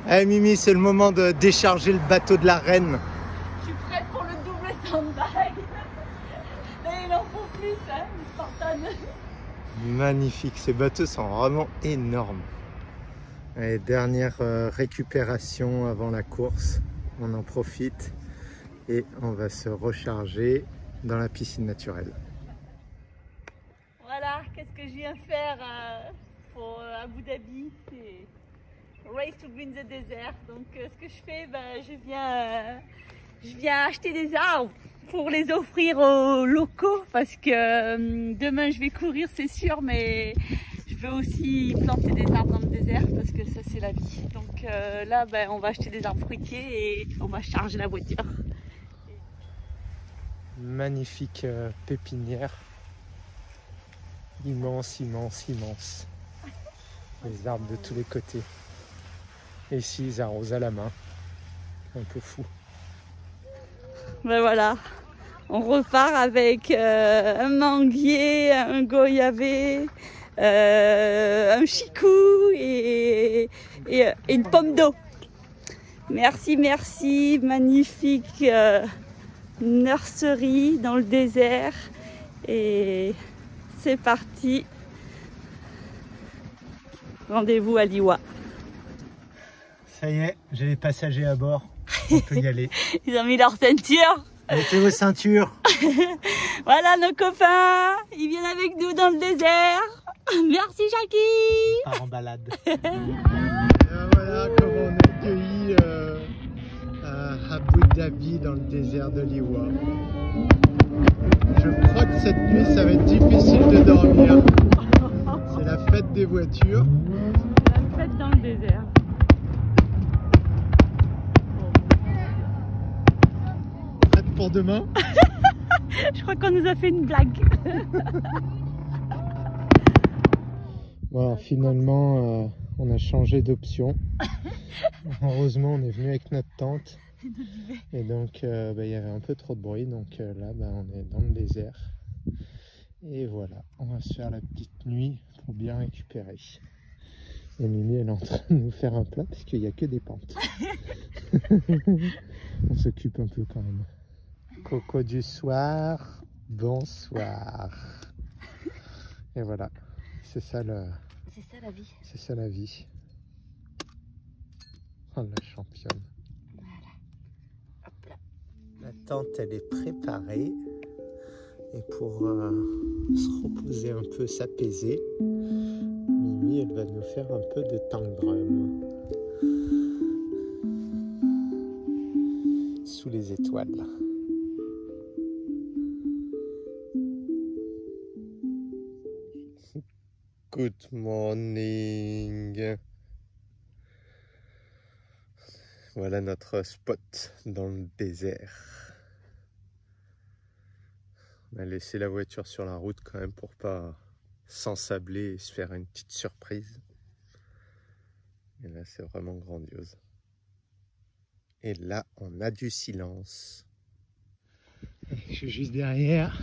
Allez Mimi, c'est le moment de décharger le bateau de la reine. Je suis prête pour le double sandbag. Là, il en faut plus, hein, les Spartans. Magnifique, ces bateaux sont vraiment énormes. Allez, dernière récupération avant la course. On en profite et on va se recharger dans la piscine naturelle. Voilà, qu'est-ce que je viens faire pour Abu Dhabi, c'est Race to Green the Desert. Donc ce que je fais, je viens acheter des arbres pour les offrir aux locaux parce que demain je vais courir, c'est sûr, mais je veux aussi planter des arbres dans le désert parce que ça c'est la vie. Donc là, on va acheter des arbres fruitiers et on va charger la voiture. Magnifique pépinière. Immense, immense, immense. Les arbres de tous les côtés. Et ici, ils arrosent à la main. Un peu fou. Ben voilà, on repart avec un manguier, un goyavé, un chicou et une pomme d'eau. Merci, merci, magnifique nurserie dans le désert. Et c'est parti. Rendez-vous à Liwa. Ça y est, j'ai les passagers à bord. On peut y aller. Ils ont mis leur ceinture. Mettez vos ceintures. Voilà nos copains. Ils viennent avec nous dans le désert. Merci Jackie. On part en balade. Et voilà comment on est accueillis à Abu Dhabi dans le désert de Liwa. Je crois que cette nuit ça va être difficile de dormir. C'est la fête des voitures. C'est la fête dans le désert. Prête pour demain? Je crois qu'on nous a fait une blague. Voilà, finalement on a changé d'option. Heureusement on est venu avec notre tente. Et donc il y avait un peu trop de bruit, donc là on est dans le désert. Et voilà, on va se faire la petite nuit pour bien récupérer. Et Mimi elle est en train de nous faire un plat parce qu'il n'y a que des pentes. On s'occupe un peu quand même. Coco du soir, bonsoir. Et voilà, c'est ça la vie. C'est ça la vie. Oh la championne. La tente elle est préparée et pour se reposer un peu, s'apaiser, Mimi elle va nous faire un peu de tank drum sous les étoiles. Good morning. Voilà notre spot dans le désert. On a laissé la voiture sur la route quand même pour pas s'ensabler et se faire une petite surprise. Et là c'est vraiment grandiose. Et là on a du silence. Je suis juste derrière.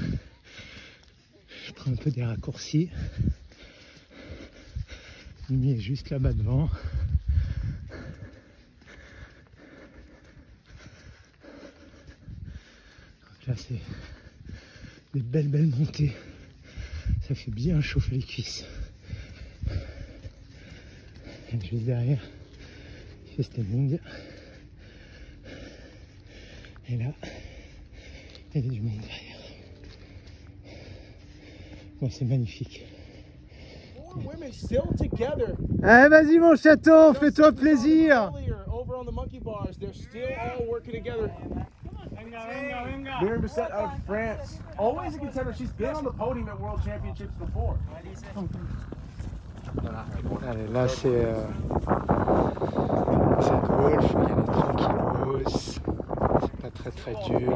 Je prends un peu des raccourcis. Mimi est juste là-bas devant. Là c'est des belles montées, ça fait bien chauffer les cuisses. Et juste derrière, il fait standing. Et là, il y a du monde derrière. Bon, c'est magnifique. Allez, vas-y mon chaton, fais-toi plaisir. Miriam Bissett out of France, always a contender. She's been on the podium at World Championships before. Voilà. Allez, là c'est golf, il y a les tranquillos, c'est pas très dur.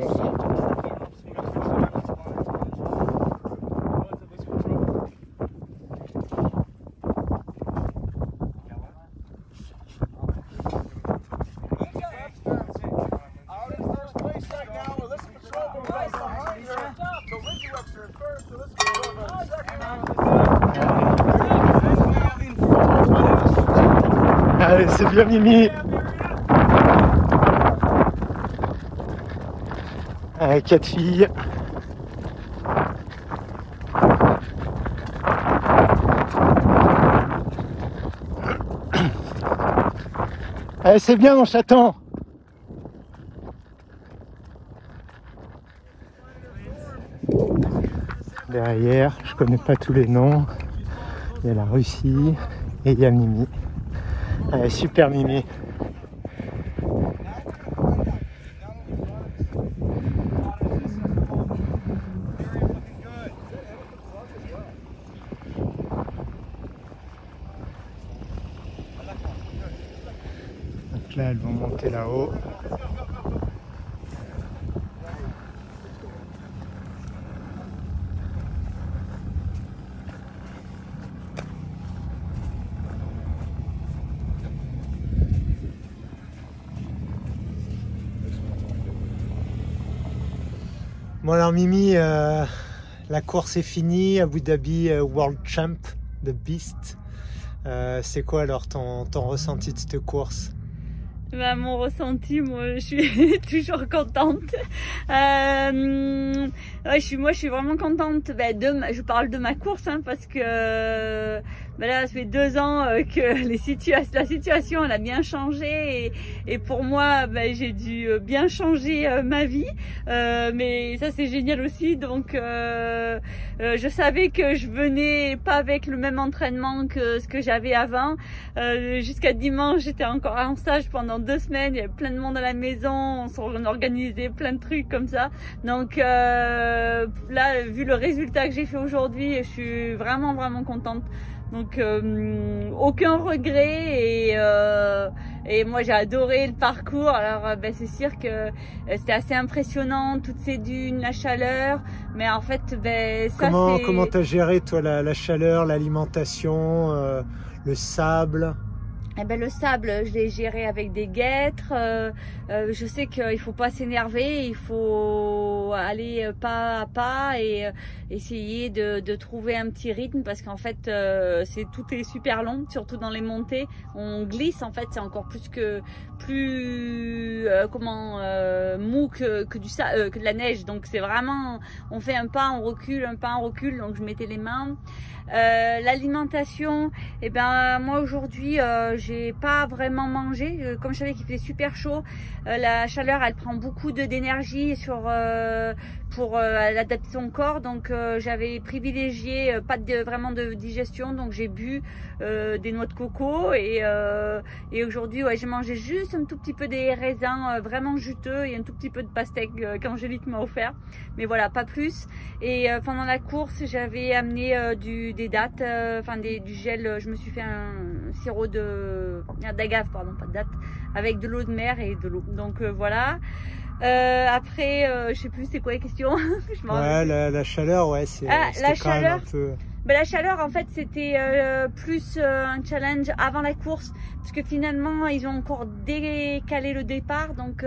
Allez, c'est bien Mimi. Ouais, 4 filles. Allez, c'est bien mon chaton. Derrière, je connais pas tous les noms. Il y a la Russie et il y a Mimi. Allez, super Mimi. Donc là, elles vont monter là-haut. Bon alors Mimi, la course est finie, Abu Dhabi World Champ de Beast. C'est quoi alors ton ressenti de cette course? Bah, mon ressenti, moi je suis toujours contente. Ouais, je suis vraiment contente. Bah, je parle de ma course hein, parce que bah là, ça fait 2 ans que la situation elle a bien changé et pour moi, bah, j'ai dû bien changer ma vie. Mais ça c'est génial aussi. Donc, je savais que je venais pas avec le même entraînement que ce que j'avais avant. Jusqu'à dimanche, j'étais encore en stage pendant 2 semaines. Il y avait plein de monde à la maison. On organisait plein de trucs comme ça. Donc là, vu le résultat que j'ai fait aujourd'hui, je suis vraiment contente. Donc aucun regret et moi j'ai adoré le parcours. Alors ben, c'est sûr que c'était assez impressionnant, toutes ces dunes, la chaleur, mais en fait ben, ça c'est... Comment t'as géré toi la chaleur, l'alimentation, le sable? Eh ben, le sable, je l'ai géré avec des guêtres. Je sais qu'il faut pas s'énerver, il faut aller pas à pas et essayer de trouver un petit rythme parce qu'en fait, tout est super long, surtout dans les montées. On glisse en fait, c'est encore mou que de la neige. Donc c'est vraiment, on fait un pas, on recule, un pas, on recule. Donc je mettais les mains. L'alimentation, et ben moi aujourd'hui j'ai pas vraiment mangé comme je savais qu'il faisait super chaud. La chaleur elle prend beaucoup d'énergie pour adapter son corps, donc j'avais privilégié pas vraiment de digestion, donc j'ai bu des noix de coco et aujourd'hui ouais, j'ai mangé juste un tout petit peu des raisins vraiment juteux et un tout petit peu de pastèque qu'Angélique m'a offert, mais voilà, pas plus. Et pendant la course j'avais amené des dattes, du gel. Je me suis fait un sirop d'agave, pardon, pas de dattes, avec de l'eau de mer et de l'eau. Donc voilà. Après, je sais plus c'est quoi les questions. Ouais, la chaleur, ouais, c'est la chaleur, un peu... Ben, la chaleur en fait c'était plus un challenge avant la course parce que finalement ils ont encore décalé le départ, donc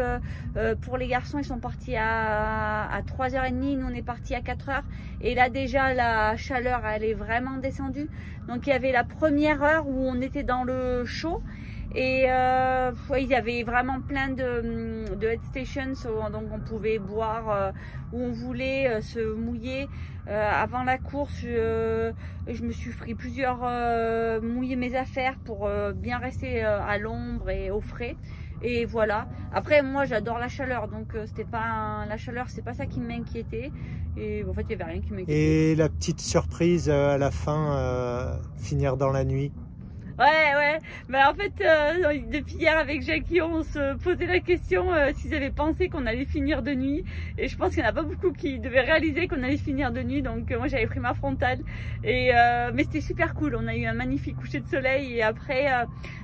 pour les garçons ils sont partis à 3h30, nous on est partis à 4h et là déjà la chaleur elle est vraiment descendue, donc il y avait la première heure où on était dans le chaud et ouais, il y avait vraiment plein de head stations, donc on pouvait boire où on voulait, se mouiller. Avant la course, je me suis pris mouiller mes affaires pour bien rester à l'ombre et au frais. Et voilà. Après, moi, j'adore la chaleur, donc la chaleur, c'est pas ça qui m'inquiétait. Et en fait, il y avait rien qui m'inquiétait. Et la petite surprise à la fin, finir dans la nuit. Ouais, mais en fait, depuis hier avec Jackie, on se posait la question s'ils avaient pensé qu'on allait finir de nuit. Et je pense qu'il n'y en a pas beaucoup qui devaient réaliser qu'on allait finir de nuit. Donc moi, j'avais pris ma frontale. Mais c'était super cool. On a eu un magnifique coucher de soleil. Et après,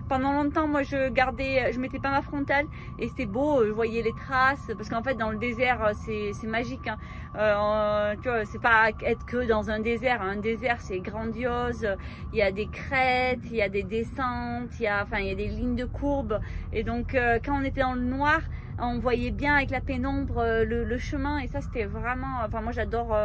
pendant longtemps, moi, je mettais pas ma frontale. Et c'était beau, je voyais les traces. Parce qu'en fait, dans le désert, c'est magique. Hein. Tu vois, c'est pas être que dans un désert. Un désert, c'est grandiose. Il y a des crêtes, il y a des descentes, il y a des lignes de courbes. Et donc, quand on était dans le noir, on voyait bien avec la pénombre le chemin. Et ça, c'était vraiment... Enfin, moi, j'adore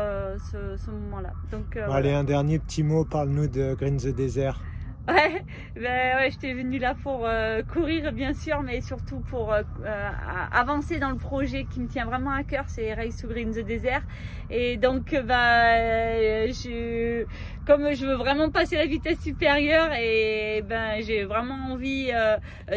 ce moment-là. Donc, Allez, un dernier petit mot. Parle-nous de Green the Desert. Ouais, ben ouais, j'étais venue là pour courir bien sûr, mais surtout pour avancer dans le projet qui me tient vraiment à cœur, c'est Race to Green the Desert. Et donc comme je veux vraiment passer la vitesse supérieure, et ben j'ai vraiment envie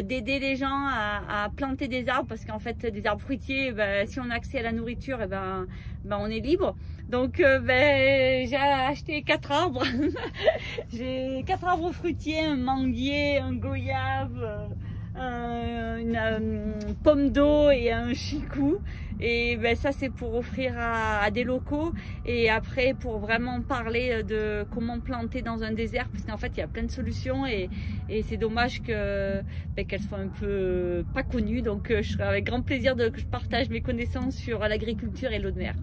d'aider les gens à planter des arbres, parce qu'en fait des arbres fruitiers, ben, si on a accès à la nourriture, et ben on est libre. Donc j'ai acheté 4 arbres. J'ai 4 arbres fruitiers, un manguier, un goyave, une pomme d'eau et un chicou. Et ben, ça c'est pour offrir à des locaux, et après pour vraiment parler de comment planter dans un désert, parce qu'en fait il y a plein de solutions, et c'est dommage qu'elles soient un peu pas connues. Donc je serai avec grand plaisir que je partage mes connaissances sur l'agriculture et l'eau de mer.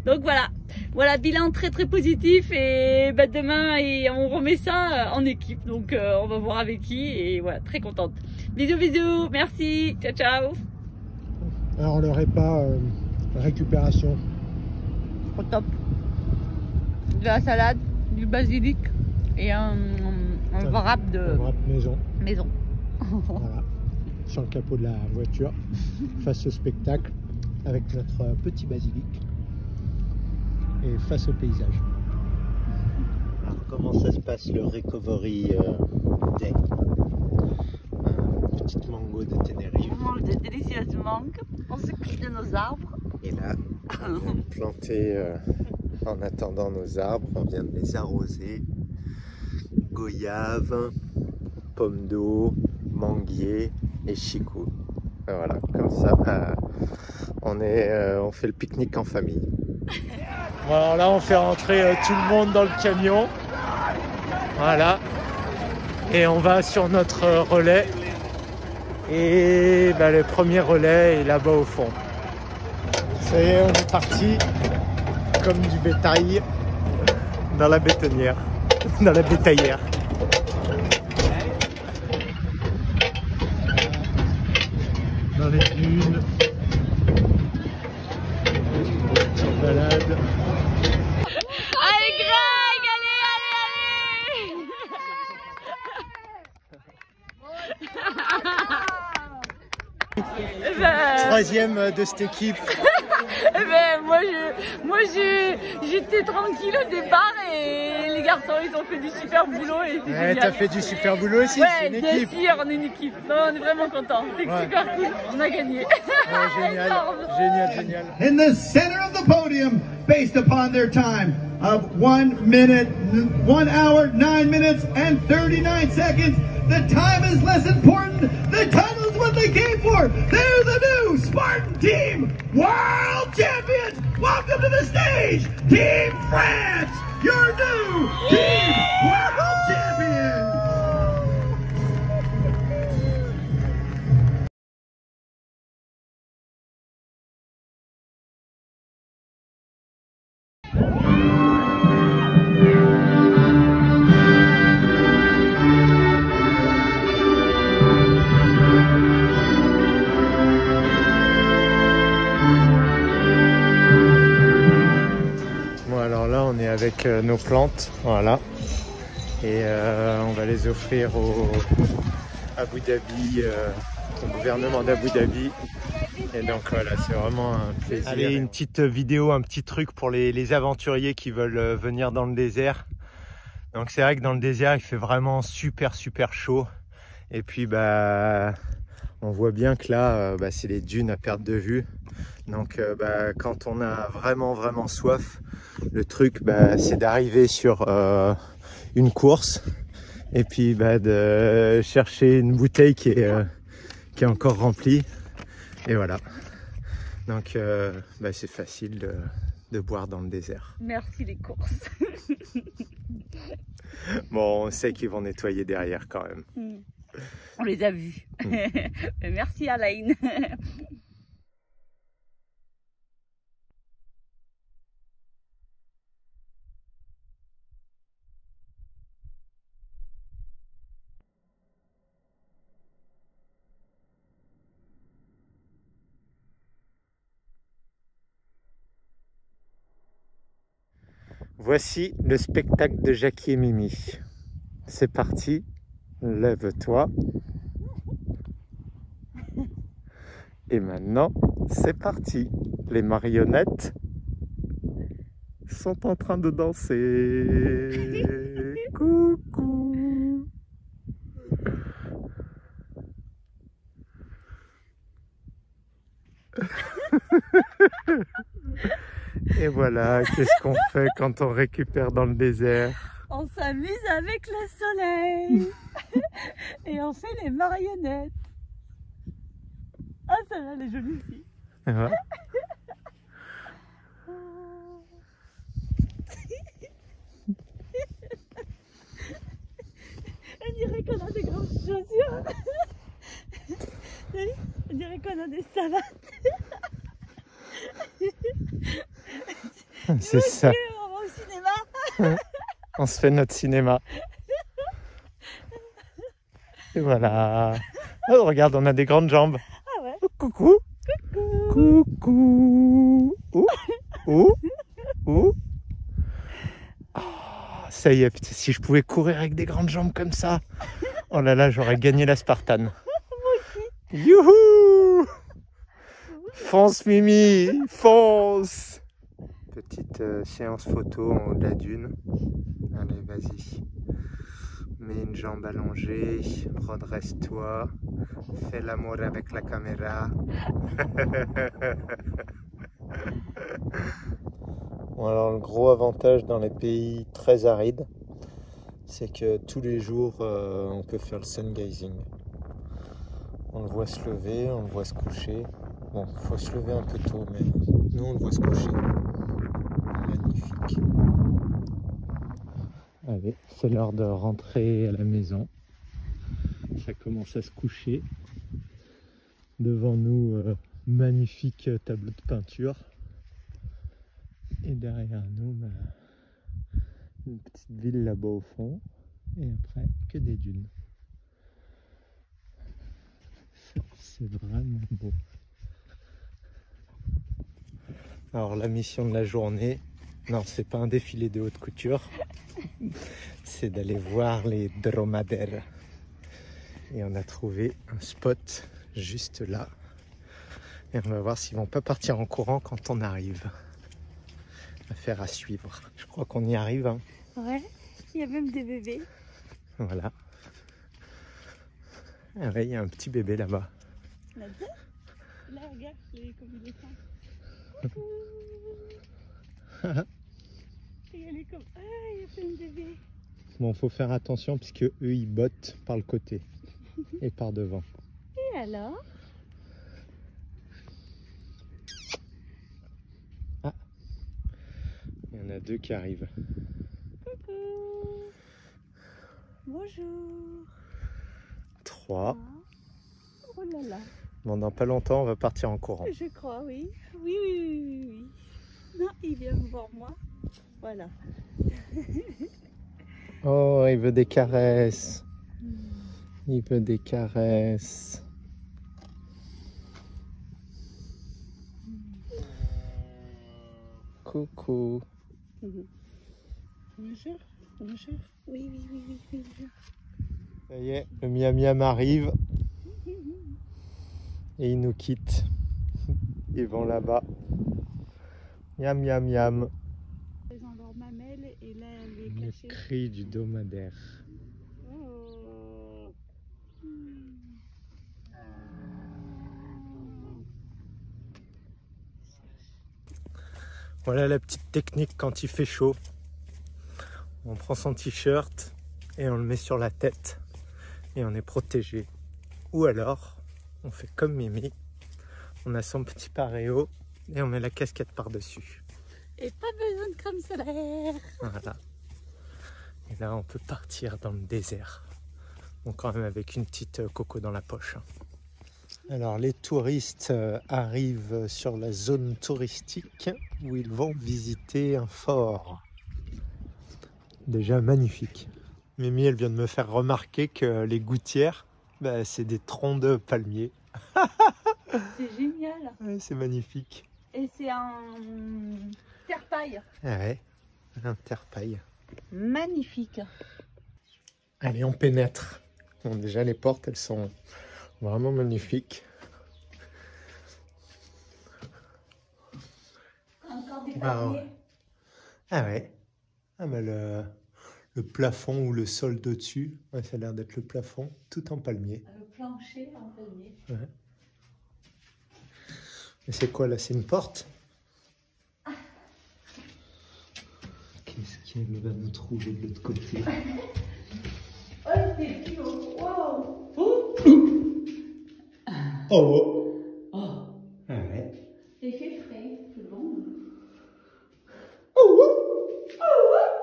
Donc voilà, bilan très très positif, et ben, demain on remet ça en équipe, donc on va voir avec qui, et voilà, très contente. Bisous, merci, ciao ciao. Alors le repas récupération. Au top. De la salade, du basilic et un wrap maison. Voilà, sur le capot de la voiture, face au spectacle, avec notre petit basilic et face au paysage. Alors comment ça se passe le recovery day? Petite mango de Tenerife. On mange des délicieuses mangues, on s'occupe de nos arbres. Et là, on vient de planter en attendant nos arbres, on vient de les arroser. Goyave, pomme d'eau, manguier et chicou. Et voilà, comme ça, on fait le pique-nique en famille. Bon, alors là, on fait rentrer tout le monde dans le camion. Voilà. Et on va sur notre relais. Et le premier relais est là-bas au fond. Ça y est, on est parti comme du bétail dans la bétonnière, dans la bétaillère. Dans les dunes, petite balade. Allez Greg, allez. Troisième de cette équipe. Ben, moi j'étais tranquille au départ, et les garçons ils ont fait du super boulot, et c'est génial. T'as fait du super boulot aussi, ouais, c'est une bien équipe. sûr, on est une équipe. Non, on est vraiment contents. C'est super cool, on a gagné. Génial, génial. In the center of the podium, based upon their time of 1 hour, 9 minutes, and 39 seconds. The time is less important. The title is what they came for. They're the new Spartan Team World Champions. Welcome to the stage, Team France, your new Team World Champions. Avec nos plantes, voilà, et on va les offrir au Abu Dhabi, au gouvernement d'Abu Dhabi, et donc voilà, c'est vraiment un plaisir. Allez, une petite vidéo, un petit truc pour les aventuriers qui veulent venir dans le désert. Donc c'est vrai que dans le désert il fait vraiment super chaud, et puis on voit bien que là c'est les dunes à perte de vue. Donc quand on a vraiment soif, le truc c'est d'arriver sur une course, et puis de chercher une bouteille qui est encore remplie, et voilà. Donc c'est facile de boire dans le désert. Merci les courses. Bon, on sait qu'ils vont nettoyer derrière quand même. On les a vus. Merci Alain. Voici le spectacle de Jackie et Mimi. C'est parti, Lève-toi. Et maintenant, c'est parti. Les marionnettes sont en train de danser. Coucou. Et voilà, qu'est-ce qu'on fait quand on récupère dans le désert? On s'amuse avec le soleil et on fait les marionnettes. Ah, celle-là, elle est jolie aussi. Ouais. On dirait qu'on a des grandes chaussures. On dirait qu'on a des savates. C'est ça. On va au cinéma. On se fait notre cinéma. Et voilà. Oh, regarde, on a des grandes jambes. Ah ouais. Oh, coucou. Coucou. Coucou. Ouh. Ouh. Oh, ça y est, putain, si je pouvais courir avec des grandes jambes comme ça. Oh là là, j'aurais gagné la Spartan. Moi aussi. Youhou. Fonce Mimi, fonce. Petite séance photo en haut de la dune. Allez, vas-y. Mets une jambe allongée, redresse-toi, fais l'amour avec la caméra. Bon, alors le gros avantage dans les pays très arides, c'est que tous les jours on peut faire le sun gazing. On le voit se lever, on le voit se coucher. Bon, il faut se lever un peu tôt, mais nous on le voit se coucher. Magnifique. Allez, c'est l'heure de rentrer à la maison. Ça commence à se coucher. Devant nous, magnifique tableau de peinture. Et derrière nous, une petite ville là-bas au fond. Et après, que des dunes. C'est vraiment beau. Alors la mission de la journée, non, c'est pas un défilé de haute couture, c'est d'aller voir les dromadaires. Et on a trouvé un spot juste là. Et on va voir s'ils vont pas partir en courant quand on arrive. Affaire à suivre. Je crois qu'on y arrive. Hein. Ouais, il y a même des bébés. Voilà. Ah ouais, il y a un petit bébé là-bas. Là, regarde, comme il est fin. Regardez comme... Ah, il y a plein de bébés. Bon, faut faire attention puisque eux ils bottent par le côté et par devant. Et alors? Ah, il y en a deux qui arrivent. Coucou. Bonjour. 3. Oh là là. Bon, dans pas longtemps, on va partir en courant. Je crois, oui. Oui. Non, il vient me voir moi. Voilà. Oh, il veut des caresses. Il veut des caresses. Coucou. Bonjour. Oui. Ça y est, le miam miam arrive. Et ils nous quittent. Ils vont là-bas. Miam miam miam. Ils ont leur mamelle et là elle est Le cachée. cri du dromadaire. Oh. Voilà la petite technique quand il fait chaud. On prend son t-shirt et on le met sur la tête et on est protégé. Ou alors, on fait comme Mimi, on a son petit paréo et on met la casquette par-dessus. Et pas besoin de crème solaire. Voilà. Et là, on peut partir dans le désert. Bon, quand même avec une petite coco dans la poche. Alors, les touristes arrivent sur la zone touristique où ils vont visiter un fort. Déjà magnifique. Mimi, elle vient de me faire remarquer que les gouttières, c'est des troncs de palmiers. C'est génial. Ouais, c'est magnifique. Et c'est un terre-paille. Ah ouais, un terre-paille. Magnifique. Allez, on pénètre. Bon, déjà les portes, elles sont vraiment magnifiques. Encore des Ah palmiers. ouais. Ah ouais. Ah bah le plafond ou le sol dessus, ouais, ça a l'air d'être le plafond, tout en palmier. Le plancher en palmier. Ouais. Et c'est quoi là? C'est une porte? Qu'est-ce qu'elle va nous trouver de l'autre côté? Oh, c'est chaud. Wow. Oh! Oh. Ah ouais. Il fait frais, c'est bon.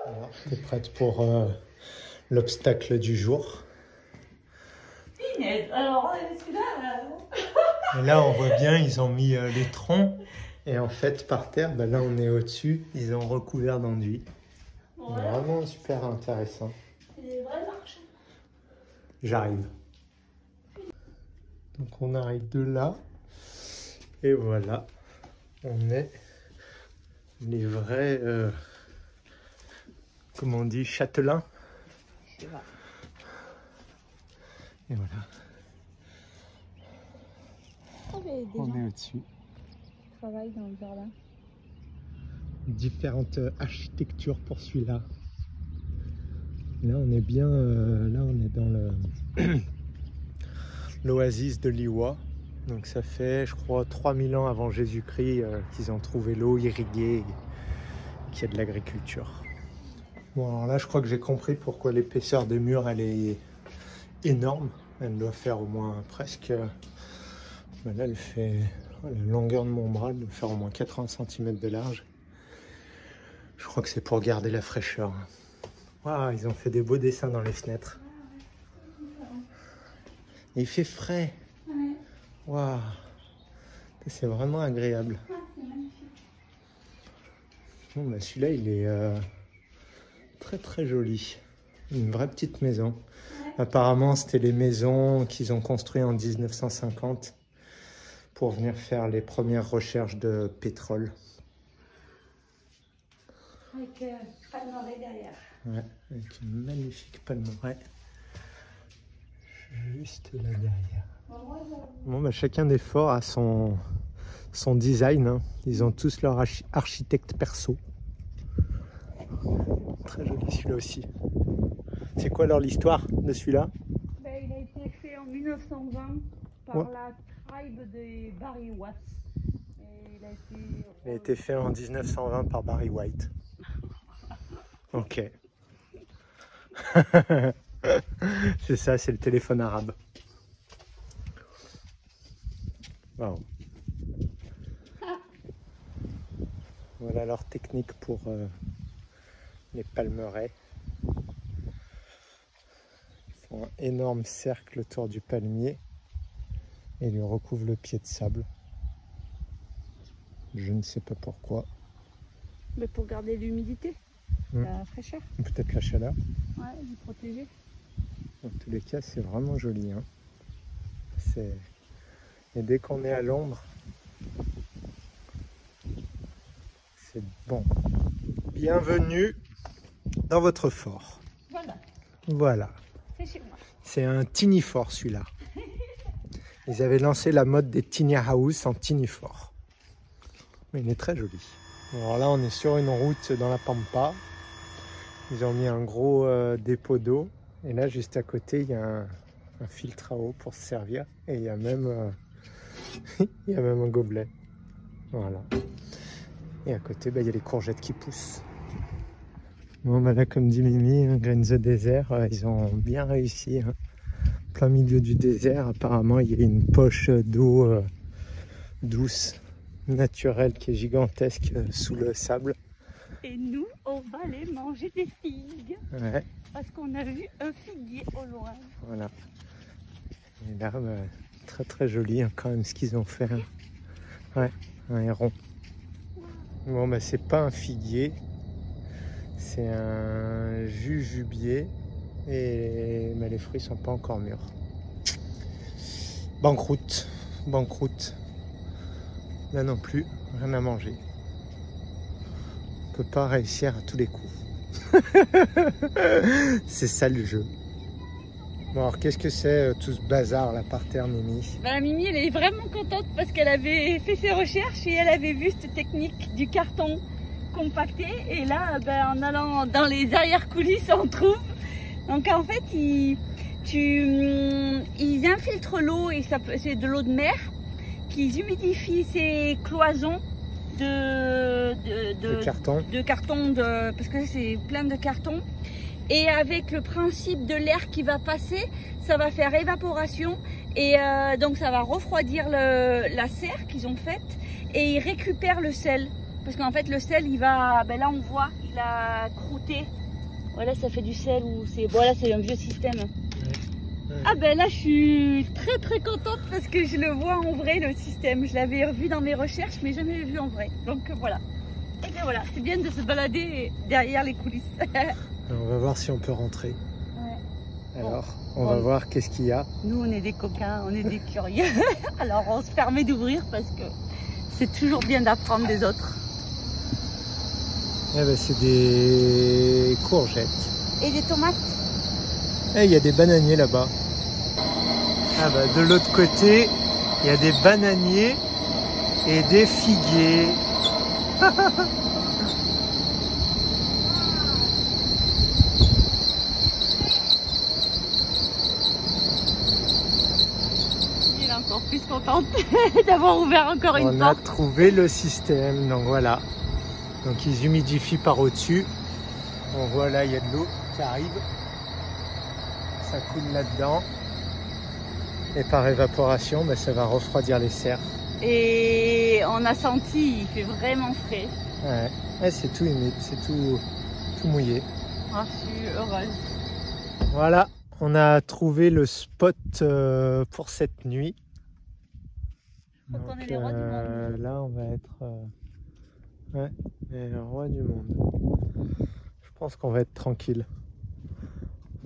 Alors, t'es prête pour l'obstacle du jour? Inès, alors celui-là. Et là, on voit bien, ils ont mis les troncs. Et en fait, par terre, ben là, on est au-dessus. Ils ont recouvert d'enduit. Voilà. Vraiment super intéressant. C'est des vraies marches. J'arrive. Donc, on arrive de là. Et voilà. On est les vrais, comment on dit, châtelains. Je sais pas. Et voilà. Oh, mais des On gens est au-dessus. qui travaillent dans le jardin. Différentes architectures pour celui-là. Là, on est bien. Là, on est dans le l'oasis de Liwa. Donc, ça fait, je crois, 3000 ans avant Jésus-Christ qu'ils ont trouvé l'eau irriguée, qu'il y a de l'agriculture. Bon, alors là, je crois que j'ai compris pourquoi l'épaisseur des murs, elle est énorme. Elle doit faire au moins presque. Ben là, elle fait la longueur de mon bras, elle doit faire au moins 80 cm de large. Je crois que c'est pour garder la fraîcheur. Waouh, ils ont fait des beaux dessins dans les fenêtres. Et il fait frais. Waouh, c'est vraiment agréable. Bon, bah celui-là, il est très très joli. Une vraie petite maison. Apparemment, c'était les maisons qu'ils ont construites en 1950 pour venir faire les premières recherches de pétrole. Avec palmeraie derrière. Ouais, avec une magnifique palmeraie juste là derrière. Bon, bah, chacun des forts a son design. Hein. Ils ont tous leur architecte perso. Très joli celui-là aussi. C'est quoi alors l'histoire de celui-là? Ben, il a été fait en 1920 par la tribe des Barry Watts. Et il a été fait en 1920 par Barry White. Ok. C'est ça, c'est le téléphone arabe. Wow. Voilà leur technique pour les palmeraies. Ils font un énorme cercle autour du palmier et lui recouvrent le pied de sable. Je ne sais pas pourquoi. Mais pour garder l'humidité, la fraîcheur. Peut-être la chaleur. Ouais, lui protéger. En tous les cas, c'est vraiment joli. Hein. Et dès qu'on est à l'ombre, c'est bon. Bienvenue dans votre fort. Voilà, Voilà. c'est chez moi. C'est un tiny fort celui-là. Ils avaient lancé la mode des tiny house en tiny fort. Mais il est très joli. Alors là, on est sur une route dans la Pampa. Ils ont mis un gros dépôt d'eau. Et là, juste à côté, il y a un filtre à eau pour se servir. Et il y a même, il y a même un gobelet. Voilà. Et à côté, bah, il y a les courgettes qui poussent. Bon, bah là, comme dit Mimi, hein, Green the Desert, ils ont bien réussi. Hein. Plein milieu du désert, apparemment, il y a une poche d'eau douce, naturelle, qui est gigantesque sous le sable. Et nous, on va aller manger des figues. Ouais. Parce qu'on a vu un figuier au loin. Voilà. Et là, bah, très très joli hein, quand même ce qu'ils ont fait. Hein. Ouais, un héron. Bon, bah c'est pas un figuier, c'est un jujubier et bah, les fruits sont pas encore mûrs. Banqueroute, banqueroute. Là non plus, rien à manger. On peut pas réussir à tous les coups. C'est ça le jeu. Bon, alors qu'est-ce que c'est tout ce bazar là par terre, Mimi? Ben, Mimi, elle est vraiment contente parce qu'elle avait fait ses recherches et elle avait vu cette technique du carton compacté. Et là, ben, en allant dans les arrière-coulisses, on trouve. Donc en fait, ils infiltrent l'eau, et c'est de l'eau de mer, qu'ils humidifient ces cloisons de carton, parce que c'est plein de carton. Et avec le principe de l'air qui va passer, ça va faire évaporation et donc ça va refroidir la serre qu'ils ont faite et ils récupèrent le sel. Parce qu'en fait le sel il va, ben là on voit, il a croûté. Voilà, ça fait du sel ou c'est, voilà, c'est un vieux système. Ouais. Ah ben là je suis très très contente parce que je le vois en vrai le système. Je l'avais revu dans mes recherches mais jamais vu en vrai. Donc voilà. Et bien voilà, c'est bien de se balader derrière les coulisses. On va voir si on peut rentrer. Ouais. Alors, on va voir qu'est-ce qu'il y a. Nous, on est des coquins, on est des curieux. Alors, on se permet d'ouvrir parce que c'est toujours bien d'apprendre des autres. Eh ben, c'est des courgettes. Et des tomates. Et il y a des bananiers là-bas. Ah bah, de l'autre côté, il y a des bananiers et des figuiers. Plus contente d'avoir ouvert encore une porte. On a trouvé le système, donc voilà. Donc ils humidifient par au-dessus. On voit là, il y a de l'eau qui arrive. Ça coule là-dedans. Et par évaporation, ben, ça va refroidir les serres. Et on a senti, il fait vraiment frais. Ouais, ouais, c'est tout humide, c'est tout mouillé. Oh, je suis heureuse. Voilà, on a trouvé le spot pour cette nuit. Donc, on est les rois du monde. Là, on va être ouais, les rois du monde. Je pense qu'on va être tranquille.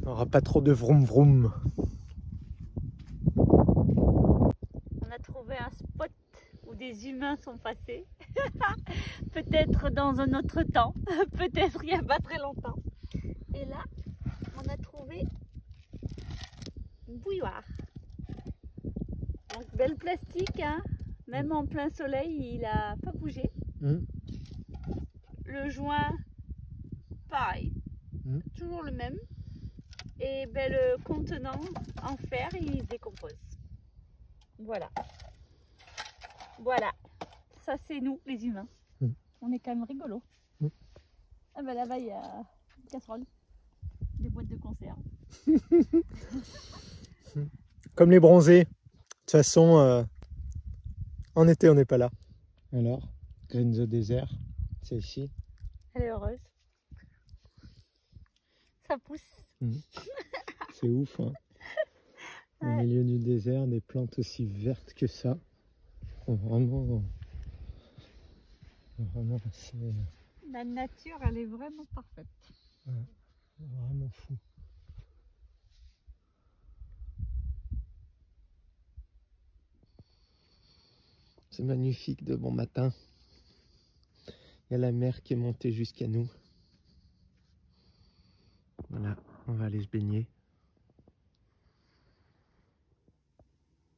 On n'aura pas trop de vroom vroom. On a trouvé un spot où des humains sont passés. Peut-être dans un autre temps, peut-être il n'y a pas très longtemps. Et là, on a trouvé une bouilloire. Donc belle plastique, hein. Même en plein soleil, il n'a pas bougé. Le joint, pareil, toujours le même. Et ben, le contenant en fer, il se décompose. Voilà. Voilà. Ça, c'est nous, les humains. On est quand même rigolo. Ah ben là-bas, il y a une casserole, des boîtes de conserve. Comme les bronzés. De toute façon, en été, on n'est pas là. Alors, Green the Desert, c'est ici. Elle est heureuse. Ça pousse. C'est ouf, hein. Au milieu du désert, des plantes aussi vertes que ça. Vraiment assez... La nature, elle est vraiment parfaite. Ouais, vraiment fou. C'est magnifique de bon matin. Il y a la mer qui est montée jusqu'à nous. Voilà, on va aller se baigner.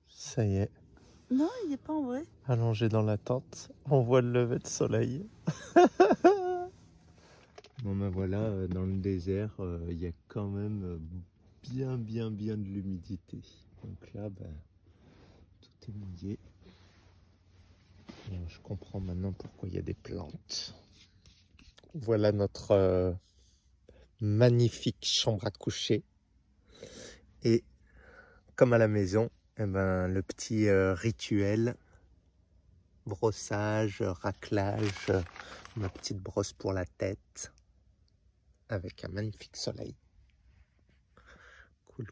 Ça y est. Non, il n'est pas en vrai. Allongé dans la tente, on voit le lever de soleil. Bon ben voilà, dans le désert, il y a quand même bien de l'humidité. Donc là, ben, tout est mouillé. Je comprends maintenant pourquoi il y a des plantes. Voilà notre magnifique chambre à coucher. Et comme à la maison, eh ben, le petit rituel, brossage, raclage, ma petite brosse pour la tête, avec un magnifique soleil.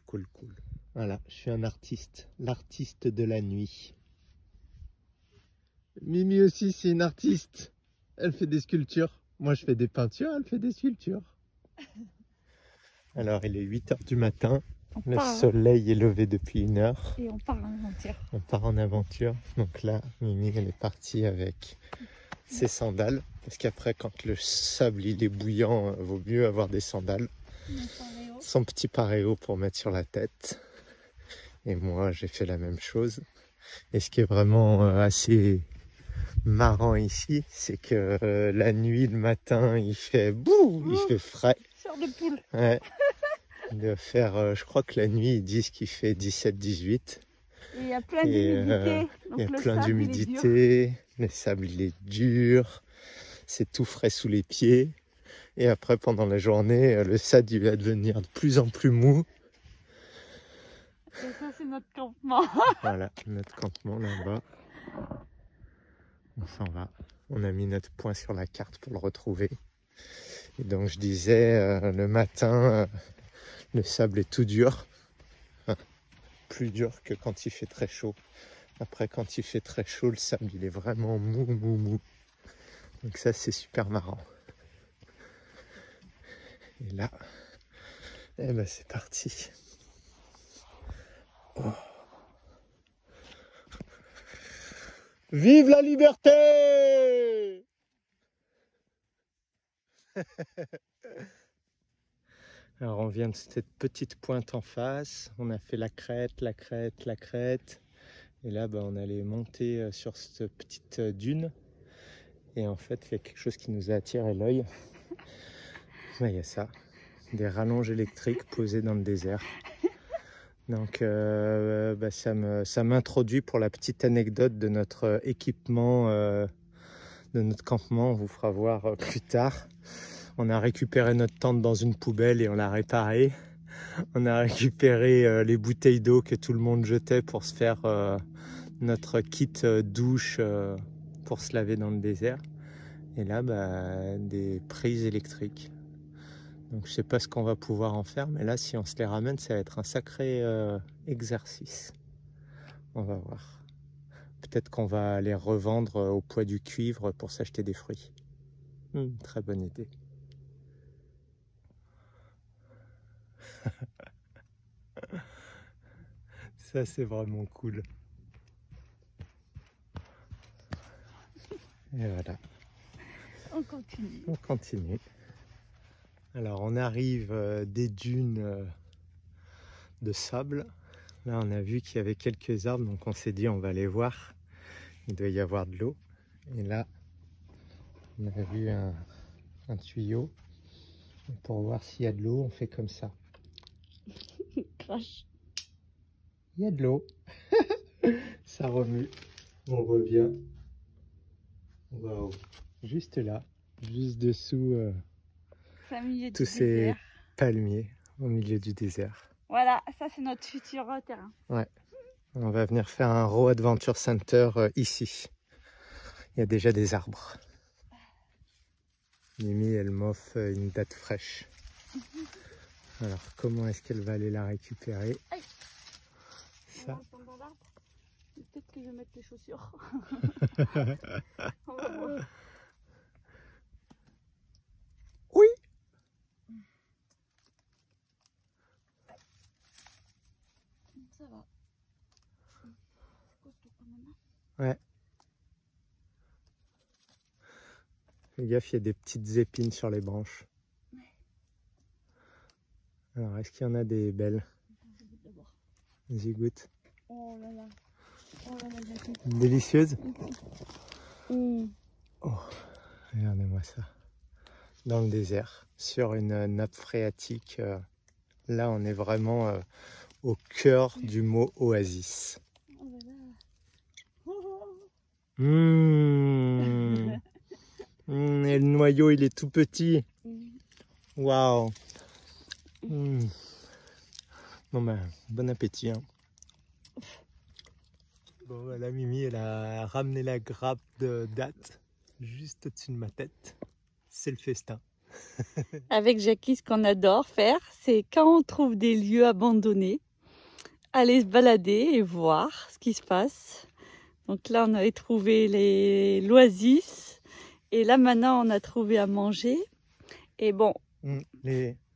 Cool. Voilà, je suis un artiste, l'artiste de la nuit. Mimi aussi, c'est une artiste. Elle fait des sculptures. Moi, je fais des peintures, elle fait des sculptures. Alors, il est 8 h du matin. Le soleil est levé depuis 1 heure. Et on part en aventure. On part en aventure. Donc là, Mimi, elle est partie avec ses sandales. Parce qu'après, quand le sable il est bouillant, vaut mieux avoir des sandales. son petit paréo pour mettre sur la tête. Et moi, j'ai fait la même chose. Et ce qui est vraiment assez marrant ici, c'est que la nuit, le matin, il fait bouh, il fait frais. Chair de poule. Ouais. De faire, je crois que la nuit, ils disent qu'il fait 17-18. Et il y a plein d'humidité. Il y a plein d'humidité, le sable il est dur, c'est tout frais sous les pieds. Et après, pendant la journée, le sable il va devenir de plus en plus mou. Et ça, c'est notre campement. Voilà, notre campement là-bas. On s'en va. On a mis notre point sur la carte pour le retrouver. Et donc, je disais, le matin, le sable est tout dur. Enfin, plus dur que quand il fait très chaud. Après, quand il fait très chaud, le sable, il est vraiment mou, mou, mou. Donc ça, c'est super marrant. Et là, eh ben, c'est parti. Oh. Vive la liberté! Alors on vient de cette petite pointe en face, on a fait la crête, la crête, la crête. Et là, on allait monter sur cette petite dune. Et en fait, il y a quelque chose qui nous a attiré l'œil. Il y a ça, des rallonges électriques posées dans le désert. Donc ça m'introduit pour la petite anecdote de notre équipement, de notre campement. On vous fera voir plus tard. On a récupéré notre tente dans une poubelle et on l'a réparée. On a récupéré les bouteilles d'eau que tout le monde jetait pour se faire notre kit douche pour se laver dans le désert. Et là, des prises électriques. Donc je sais pas ce qu'on va pouvoir en faire, mais là si on se les ramène, ça va être un sacré exercice. On va voir. Peut-être qu'on va les revendre au poids du cuivre pour s'acheter des fruits. Très bonne idée. Ça c'est vraiment cool. Et voilà. On continue. On continue. Alors on arrive des dunes de sable. Là on a vu qu'il y avait quelques arbres, donc on s'est dit on va aller voir. Il doit y avoir de l'eau. Et là on a vu un tuyau. Et pour voir s'il y a de l'eau, on fait comme ça. Crash. Il y a de l'eau. Ça remue. On revient. Waouh. Juste là, juste dessous tous ces palmiers au milieu du désert. Voilà, ça c'est notre futur terrain. Ouais, on va venir faire un Row Adventure Center ici. Il y a déjà des arbres. Mimi, elle m'offre une date fraîche. Alors, comment est-ce qu'elle va aller la récupérer? Aïe. Ça. Peut-être que je vais mettre les chaussures. Oui. Ça va. Ouais. Fais gaffe, il y a des petites épines sur les branches. Ouais. Alors, est-ce qu'il y en a des belles? Vas-y, goûte. Oh là là. Oh là là, délicieuse. Mmh. Oh, regardez-moi ça. Dans le désert, sur une nappe phréatique. Là, on est vraiment au cœur du mot oasis. Oh là là. Et le noyau, il est tout petit. Waouh. Bon bon appétit. Hein. Bon, voilà, Mimi, elle a ramené la grappe de dattes juste au-dessus de ma tête. C'est le festin. Avec Jackie, ce qu'on adore faire, c'est quand on trouve des lieux abandonnés, aller se balader et voir ce qui se passe. Donc là, on avait trouvé l'oasis. Et là, maintenant, on a trouvé à manger. Et bon,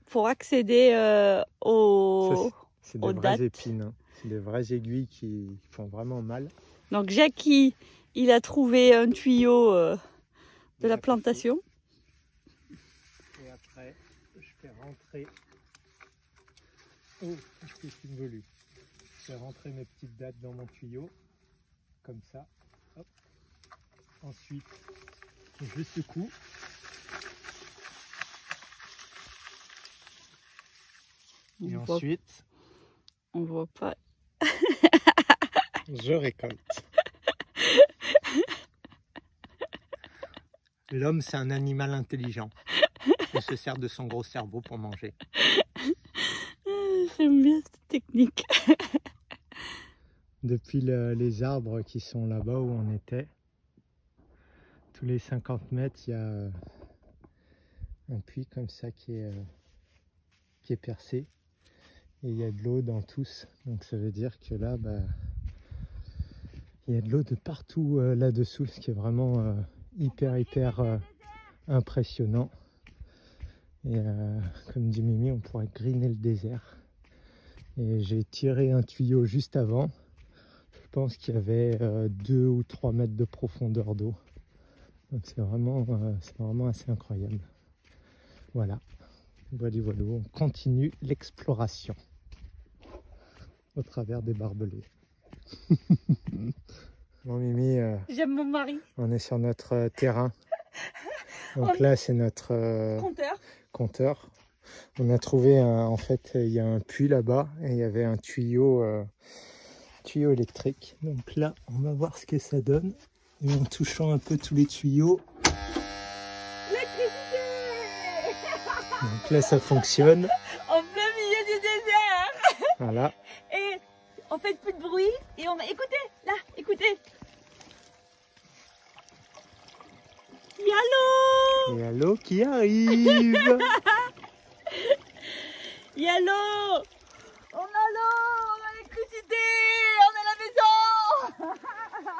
pour accéder aux c'est des vraies dates. épines. Hein. C'est des vraies aiguilles qui font vraiment mal. Donc Jackie, il a trouvé un tuyau de la plantation. Et après, je fais rentrer Oh, c'est une volue. Je vais rentrer mes petites dattes dans mon tuyau, comme ça. Hop. Ensuite, je secoue. Et ensuite, on voit pas. je récolte. L'homme, c'est un animal intelligent. Il se sert de son gros cerveau pour manger. J'aime bien cette technique. Depuis les arbres qui sont là-bas où on était, tous les 50 mètres, il y a un puits comme ça qui est percé. Et il y a de l'eau dans tous. Donc ça veut dire que là, il y a de l'eau de partout là-dessous, ce qui est vraiment hyper impressionnant. Et comme dit Mimi, on pourrait greener le désert. Et j'ai tiré un tuyau juste avant. Je pense qu'il y avait 2 ou 3 mètres de profondeur d'eau. Donc c'est vraiment assez incroyable. Voilà. Voilà, on continue l'exploration au travers des barbelés. Bon Mimi, J'aime mon mari. on est sur notre terrain. Donc là c'est notre compteur. On a trouvé en fait il y a un puits là-bas et il y avait un tuyau électrique. Donc là on va voir ce que ça donne. Et en touchant un peu tous les tuyaux. L'électricité. Donc là ça fonctionne. En plein milieu du désert. Voilà. Et on fait plus de bruit et on va écouter. Là, écoutez. Il y a l'eau. Il y a l'eau qui arrive. Il y a l'eau. On a l'eau. On a l'électricité. On a la maison.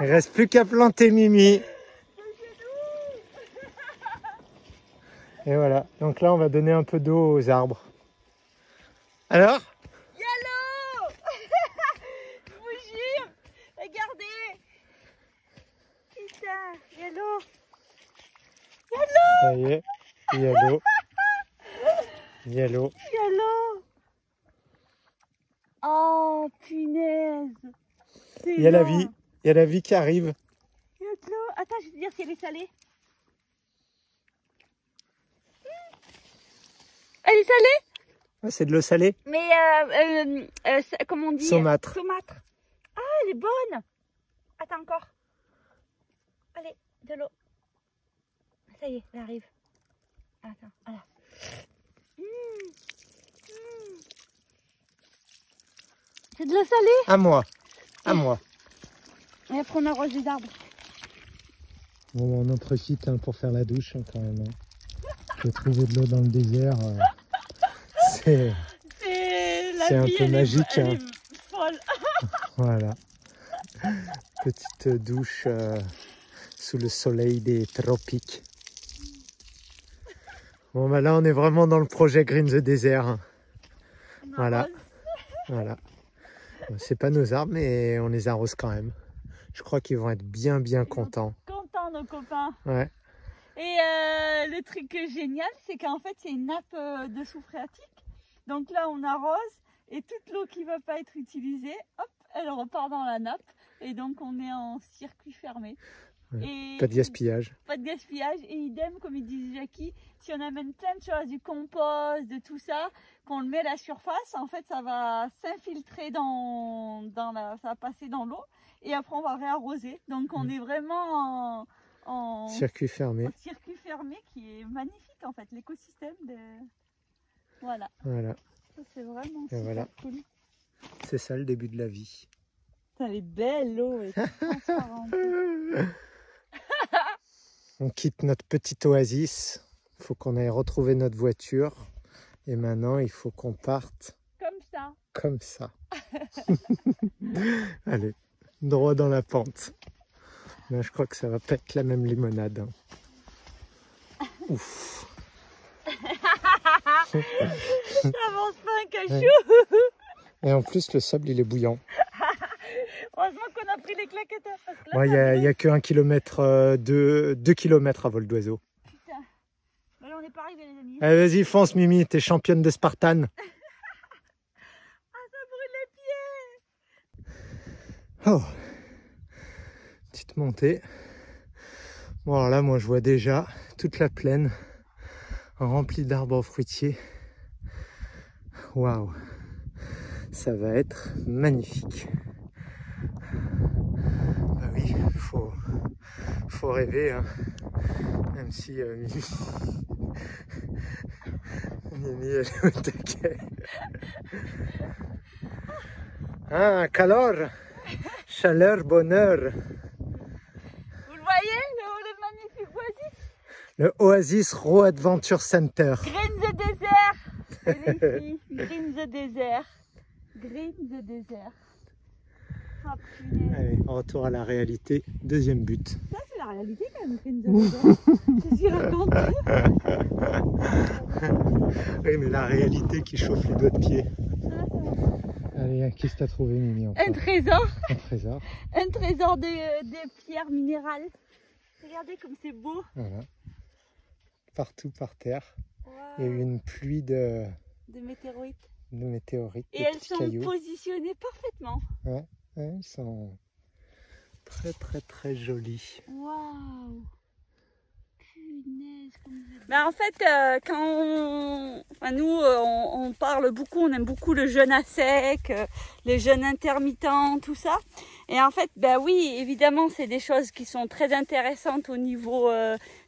Il reste plus qu'à planter Mimi. Et voilà. Donc là on va donner un peu d'eau aux arbres. Alors? Il y a l'eau. Je vous jure. Regardez. Putain, il y a l'eau. Il y a l'eau. Ça y est, il y a l'eau. Il y a l'eau. Il y a l'eau. Oh, punaise. Il y a la vie. Il y a la vie qui arrive. Il y a de l'eau. Attends, je vais te dire si elle est salée. Elle est salée? Ah, c'est de l'eau salée? Mais, comment on dit? Saumâtre. Saumâtre. Ah, elle est bonne. Attends encore. Allez, de l'eau. Ça y est, elle arrive. Attends, voilà. C'est de l'eau salée? À moi. À moi. Et après, on arrose les arbres. Bon, on en profite pour faire la douche quand même. De trouver de l'eau dans le désert, c'est un peu magique. Elle est folle. Voilà. Petite douche sous le soleil des tropiques. Bon, bah là, on est vraiment dans le projet Green the Desert. Voilà. Voilà. C'est pas nos arbres, mais on les arrose quand même. Je crois qu'ils vont être bien contents. Contents, nos copains. Ouais. Et le truc génial, c'est qu'en fait, c'est une nappe de sous phréatique. Donc là, on arrose et toute l'eau qui ne va pas être utilisée, hop, elle repart dans la nappe. Et donc, on est en circuit fermé. Ouais. Et Pas de gaspillage. Pas de gaspillage. Et idem, comme il disait Jackie, si on amène plein de choses, du compost, de tout ça, qu'on le met à la surface, en fait, ça va s'infiltrer ça va passer dans l'eau. Et après, on va réarroser. Donc, on est vraiment en circuit fermé. Un circuit fermé qui est magnifique en fait, l'écosystème de... Voilà. Voilà. Ça c'est vraiment et super voilà. Cool. C'est ça le début de la vie. Elle est belle l'eau, elle est transparente. On quitte notre petite oasis. Il faut qu'on aille retrouver notre voiture. Et maintenant, il faut qu'on parte Comme ça. Comme ça. Allez, droit dans la pente. Là, je crois que ça va pas être la même limonade. Hein. Ouf. Ça avance pas un cachou. Ouais. Et en plus, le sable, il est bouillant. Heureusement qu'on a pris les claquettes. Il n'y a que 1 km, 2 km à vol d'oiseau. Putain. Là, on n'est pas arrivé, les amis. Allez, vas-y, fonce, Mimi, t'es championne de Spartan. Oh, petite montée. Bon, alors là, moi, je vois déjà toute la plaine remplie d'arbres fruitiers. Waouh, ça va être magnifique. Bah oui, faut rêver, hein. Même si Mimi, elle est au taquet. Ah, calor, chaleur, bonheur. Vous le voyez, le magnifique oasis? Le Oasis Raw Adventure Center. Green the Desert. Et les filles, Green the Desert. Green the Desert. Ah, punaise. Allez, retour à la réalité, deuxième but. Ça, c'est la réalité quand même, Green the Desert. Qu'est-ce qu'il raconte? Oui, mais la réalité qui chauffe les doigts de pied. Allez, qu'est-ce que t'as trouvé, Mimi? Un trésor. Un trésor. Un trésor de pierres minérales. Regardez comme c'est beau. Voilà. Partout par terre. Wow. Il y a eu une pluie de météorites. météorites. Et de elles petits sont cailloux. positionnées parfaitement. Ouais, elles sont très jolies. Waouh! Punaise, en fait, quand nous, on parle beaucoup, on aime beaucoup le jeûne à sec, les jeûnes intermittents, tout ça. Et en fait, ben oui, évidemment, c'est des choses qui sont très intéressantes au niveau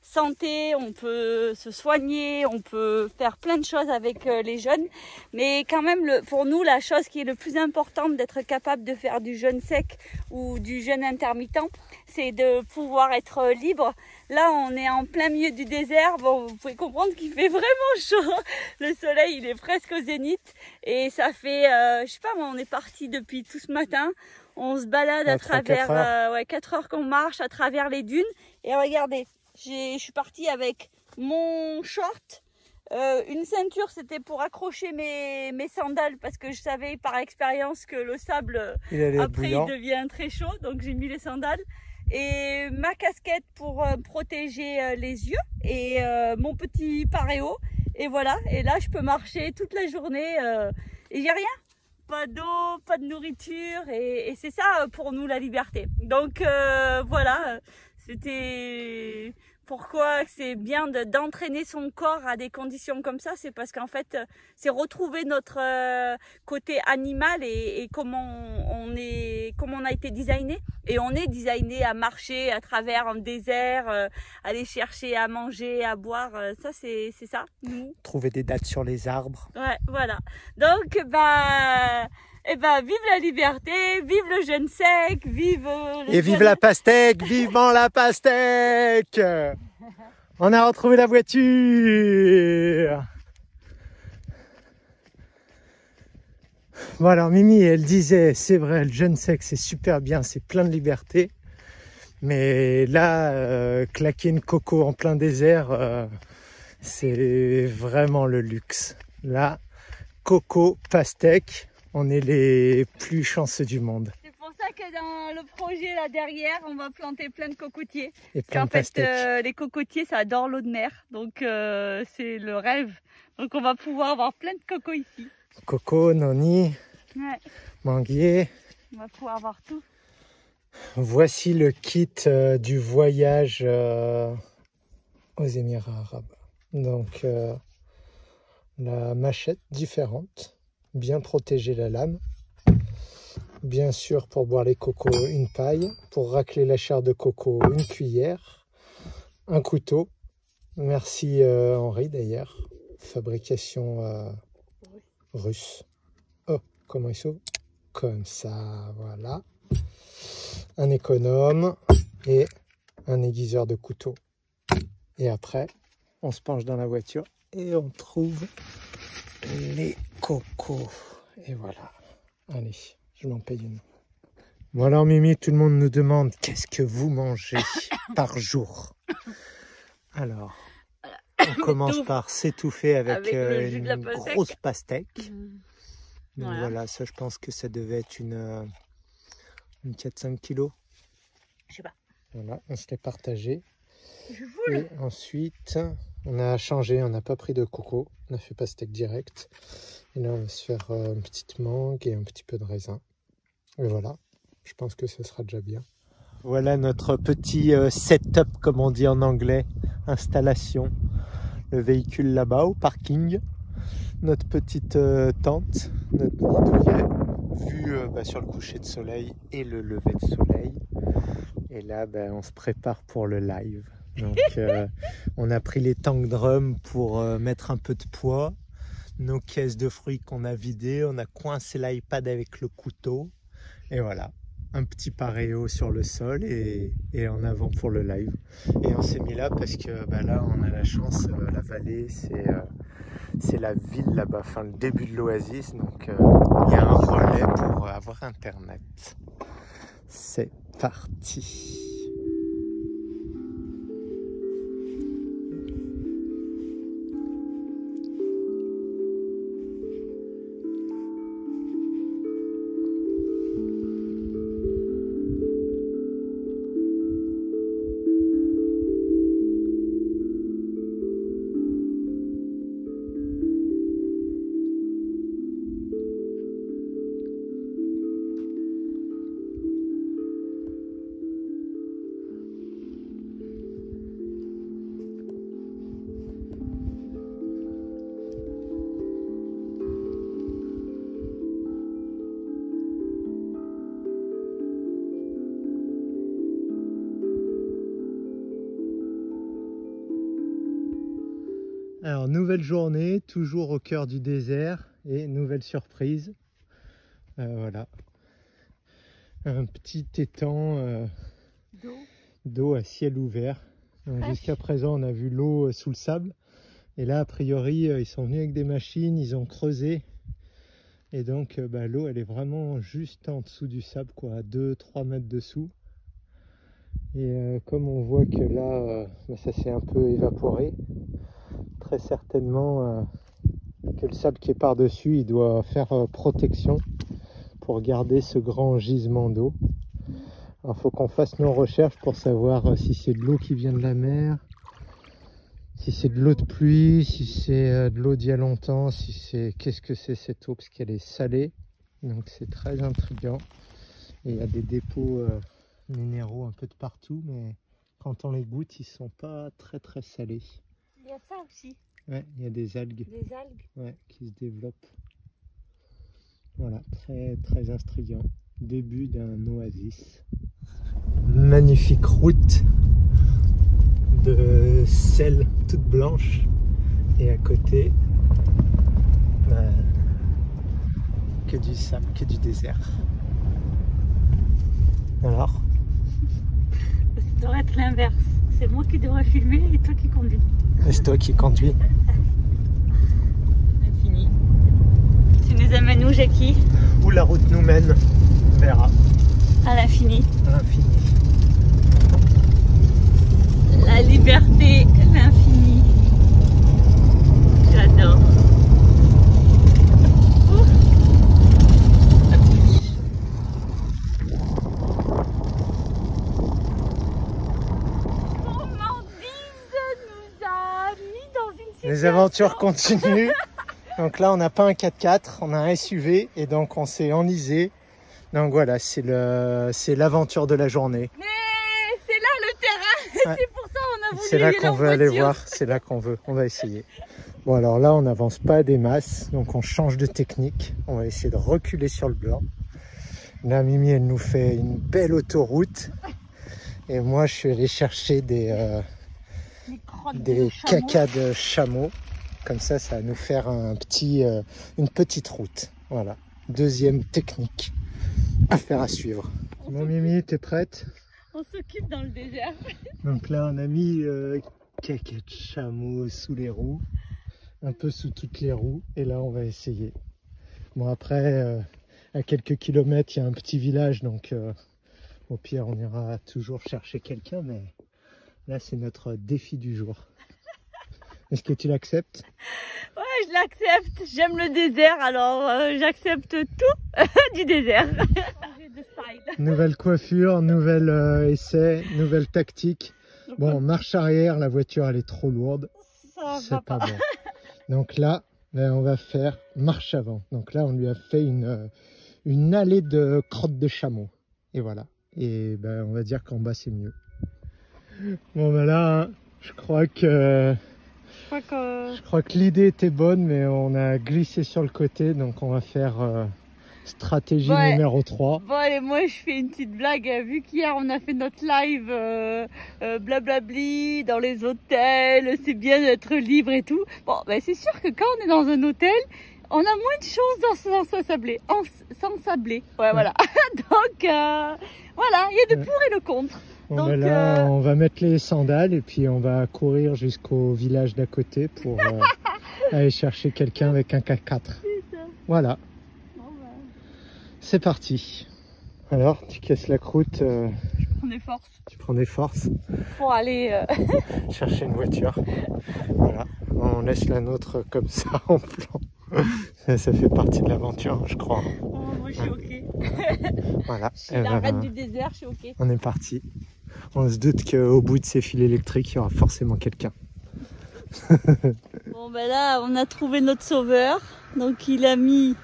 santé. On peut se soigner, on peut faire plein de choses avec les jeûnes. Mais quand même, pour nous, la chose qui est le plus importante d'être capable de faire du jeûne sec ou du jeûne intermittent, c'est de pouvoir être libre. Là, on est en plein milieu du désert. Bon, vous pouvez comprendre qu'il fait vraiment chaud. Le soleil, il est presque au zénith. Et ça fait, je sais pas, moi, on est parti depuis tout ce matin. On se balade à travers 4 heures qu'on marche à travers les dunes. Et regardez, je suis partie avec mon short. Une ceinture, c'était pour accrocher mes sandales parce que je savais par expérience que le sable, après, il devient très chaud. Donc, j'ai mis les sandales. Et ma casquette pour protéger les yeux et mon petit paréo. Et voilà, et là je peux marcher toute la journée et j'ai rien. Pas d'eau, pas de nourriture et c'est ça pour nous la liberté. Donc voilà, c'était pourquoi c'est bien d'entraîner son corps à des conditions comme ça, c'est parce qu'en fait c'est retrouver notre côté animal et comment on a été designé. Et on est designé à marcher à travers un désert, aller chercher à manger, à boire, ça c'est ça, nous. Trouver des dates sur les arbres. Ouais, voilà. Donc, vive la liberté, vive le jeûne sec, vive... Et vive la pastèque, vivement la pastèque. On a retrouvé la voiture. Bon alors Mimi, elle disait, c'est vrai, le jeûne sec c'est super bien, c'est plein de liberté. Mais là, claquer une coco en plein désert, c'est vraiment le luxe. Là, coco, pastèque, on est les plus chanceux du monde. C'est pour ça que dans le projet là derrière, on va planter plein de cocotiers. Et plein de pastèques. Parce qu'en fait, les cocotiers, ça adore l'eau de mer. Donc c'est le rêve. Donc on va pouvoir avoir plein de cocos ici. Coco, noni, ouais. Manguier. On va pouvoir avoir tout. Voici le kit du voyage aux Émirats arabes. Donc la machette différente, bien protéger la lame. Bien sûr, pour boire les cocos, une paille. Pour racler la chair de coco, une cuillère. Un couteau. Merci Henri d'ailleurs. Fabrication russe. Oh, comment il s'ouvre? Comme ça, voilà. Un économe et un aiguiseur de couteau. Et après, on se penche dans la voiture et on trouve les cocos. Et voilà. Allez, je m'en paye une. Bon alors Mimi, tout le monde nous demande qu'est-ce que vous mangez par jour. Alors, on commence par s'étouffer avec une grosse pastèque. Donc voilà, ça je pense que ça devait être une 4-5 kilos. Je sais pas. Voilà, on se l'est partagé. Et ensuite, on a changé, on n'a pas pris de coco, on a fait pastèque direct. Et là, on va se faire une petite mangue et un petit peu de raisin. Et voilà. Je pense que ce sera déjà bien. Voilà notre petit setup, comme on dit en anglais, installation. Le véhicule là-bas au parking. Notre petite tente, notre nid douillet, vue sur le coucher de soleil et le lever de soleil. Et là, on se prépare pour le live. Donc, on a pris les tank drums pour mettre un peu de poids. Nos caisses de fruits qu'on a vidées. On a coincé l'iPad avec le couteau. Et voilà, un petit paréo sur le sol et en avant pour le live. Et on s'est mis là parce que là, on a la chance. La vallée, c'est la ville là-bas, enfin le début de l'oasis. Donc, il y a un relais pour avoir Internet. C'est parti. Alors, nouvelle journée, toujours au cœur du désert et nouvelle surprise. Voilà, un petit étang d'eau à ciel ouvert. Jusqu'à présent, on a vu l'eau sous le sable. Et là, a priori, ils sont venus avec des machines, ils ont creusé. Et donc, l'eau, elle est vraiment juste en dessous du sable, quoi, à 2-3 mètres dessous. Et comme on voit que là, ça s'est un peu évaporé, très certainement que le sable qui est par-dessus, il doit faire protection pour garder ce grand gisement d'eau. Alors il faut qu'on fasse nos recherches pour savoir si c'est de l'eau qui vient de la mer, si c'est de l'eau de pluie, si c'est de l'eau d'il y a longtemps, si c'est... Qu'est-ce que c'est cette eau? Parce qu'elle est salée, donc c'est très intriguant. Et il y a des dépôts minéraux un peu de partout, mais quand on les goûte, ils sont pas très très salés. Il y a ça aussi. Ouais, il y a des algues. Des algues. Ouais, qui se développent. Voilà, très très intriguant. Début d'un oasis. Magnifique route de sel toute blanche. Et à côté, que du sable, que du désert. Alors? Ça devrait être l'inverse. C'est moi qui devrais filmer et toi qui conduis. C'est toi qui conduis. Infini. Tu nous amènes où, Jackie? Où la route nous mène, on verra. À l'infini. À l'infini. La liberté, l'infini. J'adore. Les aventures continuent. Donc là, on n'a pas un 4x4, on a un SUV et donc on s'est enlisé. Donc voilà, c'est l'aventure de la journée. Mais c'est là le terrain. Ouais. C'est pour ça qu'on a voulu. C'est là qu'on veut aller voir. C'est là qu'on veut. On va essayer. Bon alors là, on n'avance pas des masses, donc on change de technique. On va essayer de reculer sur le blanc. Là, Mimi, elle nous fait une belle autoroute. Et moi, je suis allé chercher des cacas de chameau. Comme ça, ça va nous faire une petite route. Voilà. Deuxième technique. Affaire à suivre. Bon, Mimi, t'es prête? On s'occupe dans le désert. Donc là, on a mis caca de chameau sous les roues. Un peu sous toutes les roues. Et là, on va essayer. Bon, après, à quelques kilomètres, il y a un petit village. Donc, au pire, on ira toujours chercher quelqu'un. Mais là, c'est notre défi du jour. Est-ce que tu l'acceptes? Ouais, je l'accepte. J'aime le désert, alors j'accepte tout du désert. Nouvelle coiffure, nouvel essai, nouvelle tactique. Bon, marche arrière, la voiture elle est trop lourde. C'est pas bon. Donc là, on va faire marche avant. Donc là, on lui a fait une allée de crottes de chameau. et voilà. Et ben, on va dire qu'en bas c'est mieux. Bon ben là, je crois que l'idée était bonne, mais on a glissé sur le côté, donc on va faire stratégie numéro 3. Bon allez, moi je fais une petite blague, vu qu'hier on a fait notre live blablabli dans les hôtels, c'est bien d'être libre et tout. Bon ben c'est sûr que quand on est dans un hôtel, on a moins de choses s'ensabler. Ouais, voilà. Donc voilà, il y a de pour et le contre. Bon, donc ben là, on va mettre les sandales et puis on va courir jusqu'au village d'à côté pour aller chercher quelqu'un avec un 4x4. Voilà. Bon, ben... C'est parti. Alors, tu casses la croûte. Je prends des forces. Tu prends des forces. Pour aller chercher une voiture. Voilà. On laisse la nôtre comme ça en plan. Ça fait partie de l'aventure, je crois. Oh, moi je suis ok. Voilà. Je suis la reine du désert, je suis ok. On est parti. On se doute qu'au bout de ces fils électriques, il y aura forcément quelqu'un. Bon ben là, on a trouvé notre sauveur. Donc il a mis...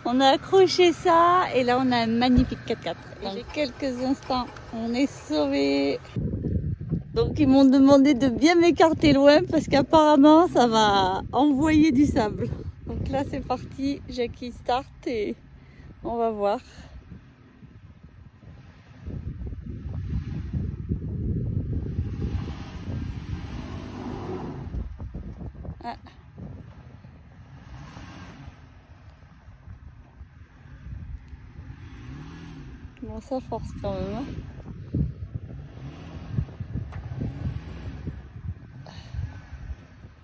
On a accroché ça et là on a un magnifique 4x4. Dans quelques instants, on est sauvés. Donc ils m'ont demandé de bien m'écarter loin parce qu'apparemment ça va envoyer du sable. Donc là c'est parti, Jackie start et on va voir. Ah. Bon ça force quand même. Hein.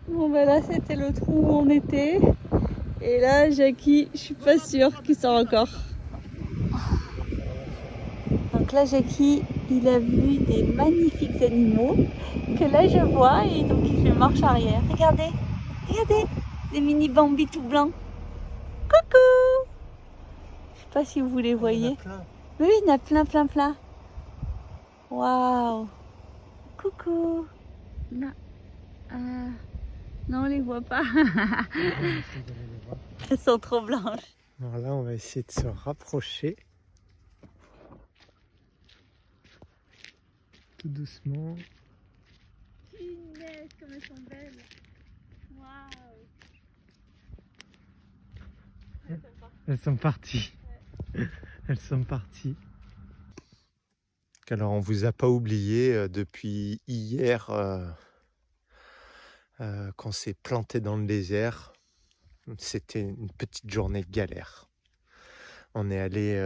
Bon ben là c'était le trou où on était. Et là Jackie, je suis pas sûre qu'il sort encore. Donc là Jackie, il a vu des magnifiques animaux que là je vois et donc il fait marche arrière. Regardez, regardez, des mini bambis tout blancs. Coucou! Je sais pas si vous les voyez. Oui, il y en a plein, plein, plein. Waouh! Coucou! Non. Non, on les voit pas. Elles sont trop blanches. Alors là, on va essayer de se rapprocher. Tout doucement. Punaise, comme elles sont belles. Waouh! Elles sont parties. Ouais. Elles sont parties. Alors, on vous a pas oublié depuis hier. Qu'on s'est planté dans le désert, c'était une petite journée de galère. On est allé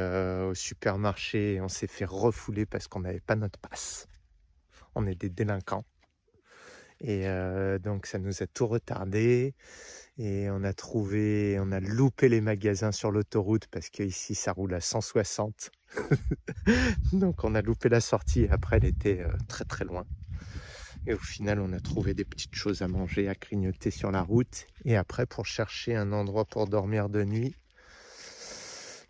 au supermarché et on s'est fait refouler parce qu'on n'avait pas notre passe. On est des délinquants. Et donc ça nous a tout retardé. Et on a loupé les magasins sur l'autoroute parce qu'ici ça roule à 160. Donc on a loupé la sortie et après elle était très très loin. Et au final, on a trouvé des petites choses à manger, à grignoter sur la route. Et après, pour chercher un endroit pour dormir de nuit,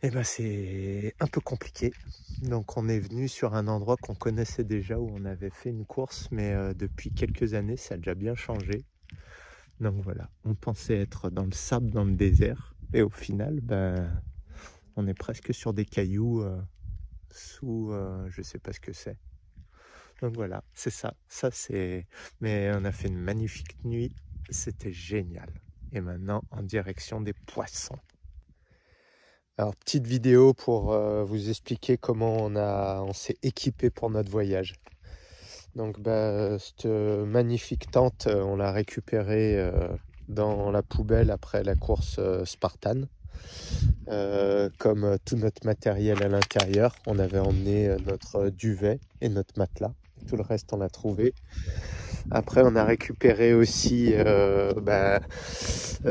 eh ben, c'est un peu compliqué. Donc, on est venu sur un endroit qu'on connaissait déjà, où on avait fait une course. Mais depuis quelques années, ça a déjà bien changé. Donc voilà, on pensait être dans le sable, dans le désert. Et au final, ben, on est presque sur des cailloux sous... je sais pas ce que c'est. Donc voilà, c'est ça. Mais on a fait une magnifique nuit. C'était génial. Et maintenant, en direction des poissons. Alors, petite vidéo pour vous expliquer comment on s'est équipé pour notre voyage. Donc, cette magnifique tente, on l'a récupérée dans la poubelle après la course Spartan. Comme tout notre matériel à l'intérieur, on avait emmené notre duvet et notre matelas. Tout le reste, on l'a trouvé. Après, on a récupéré aussi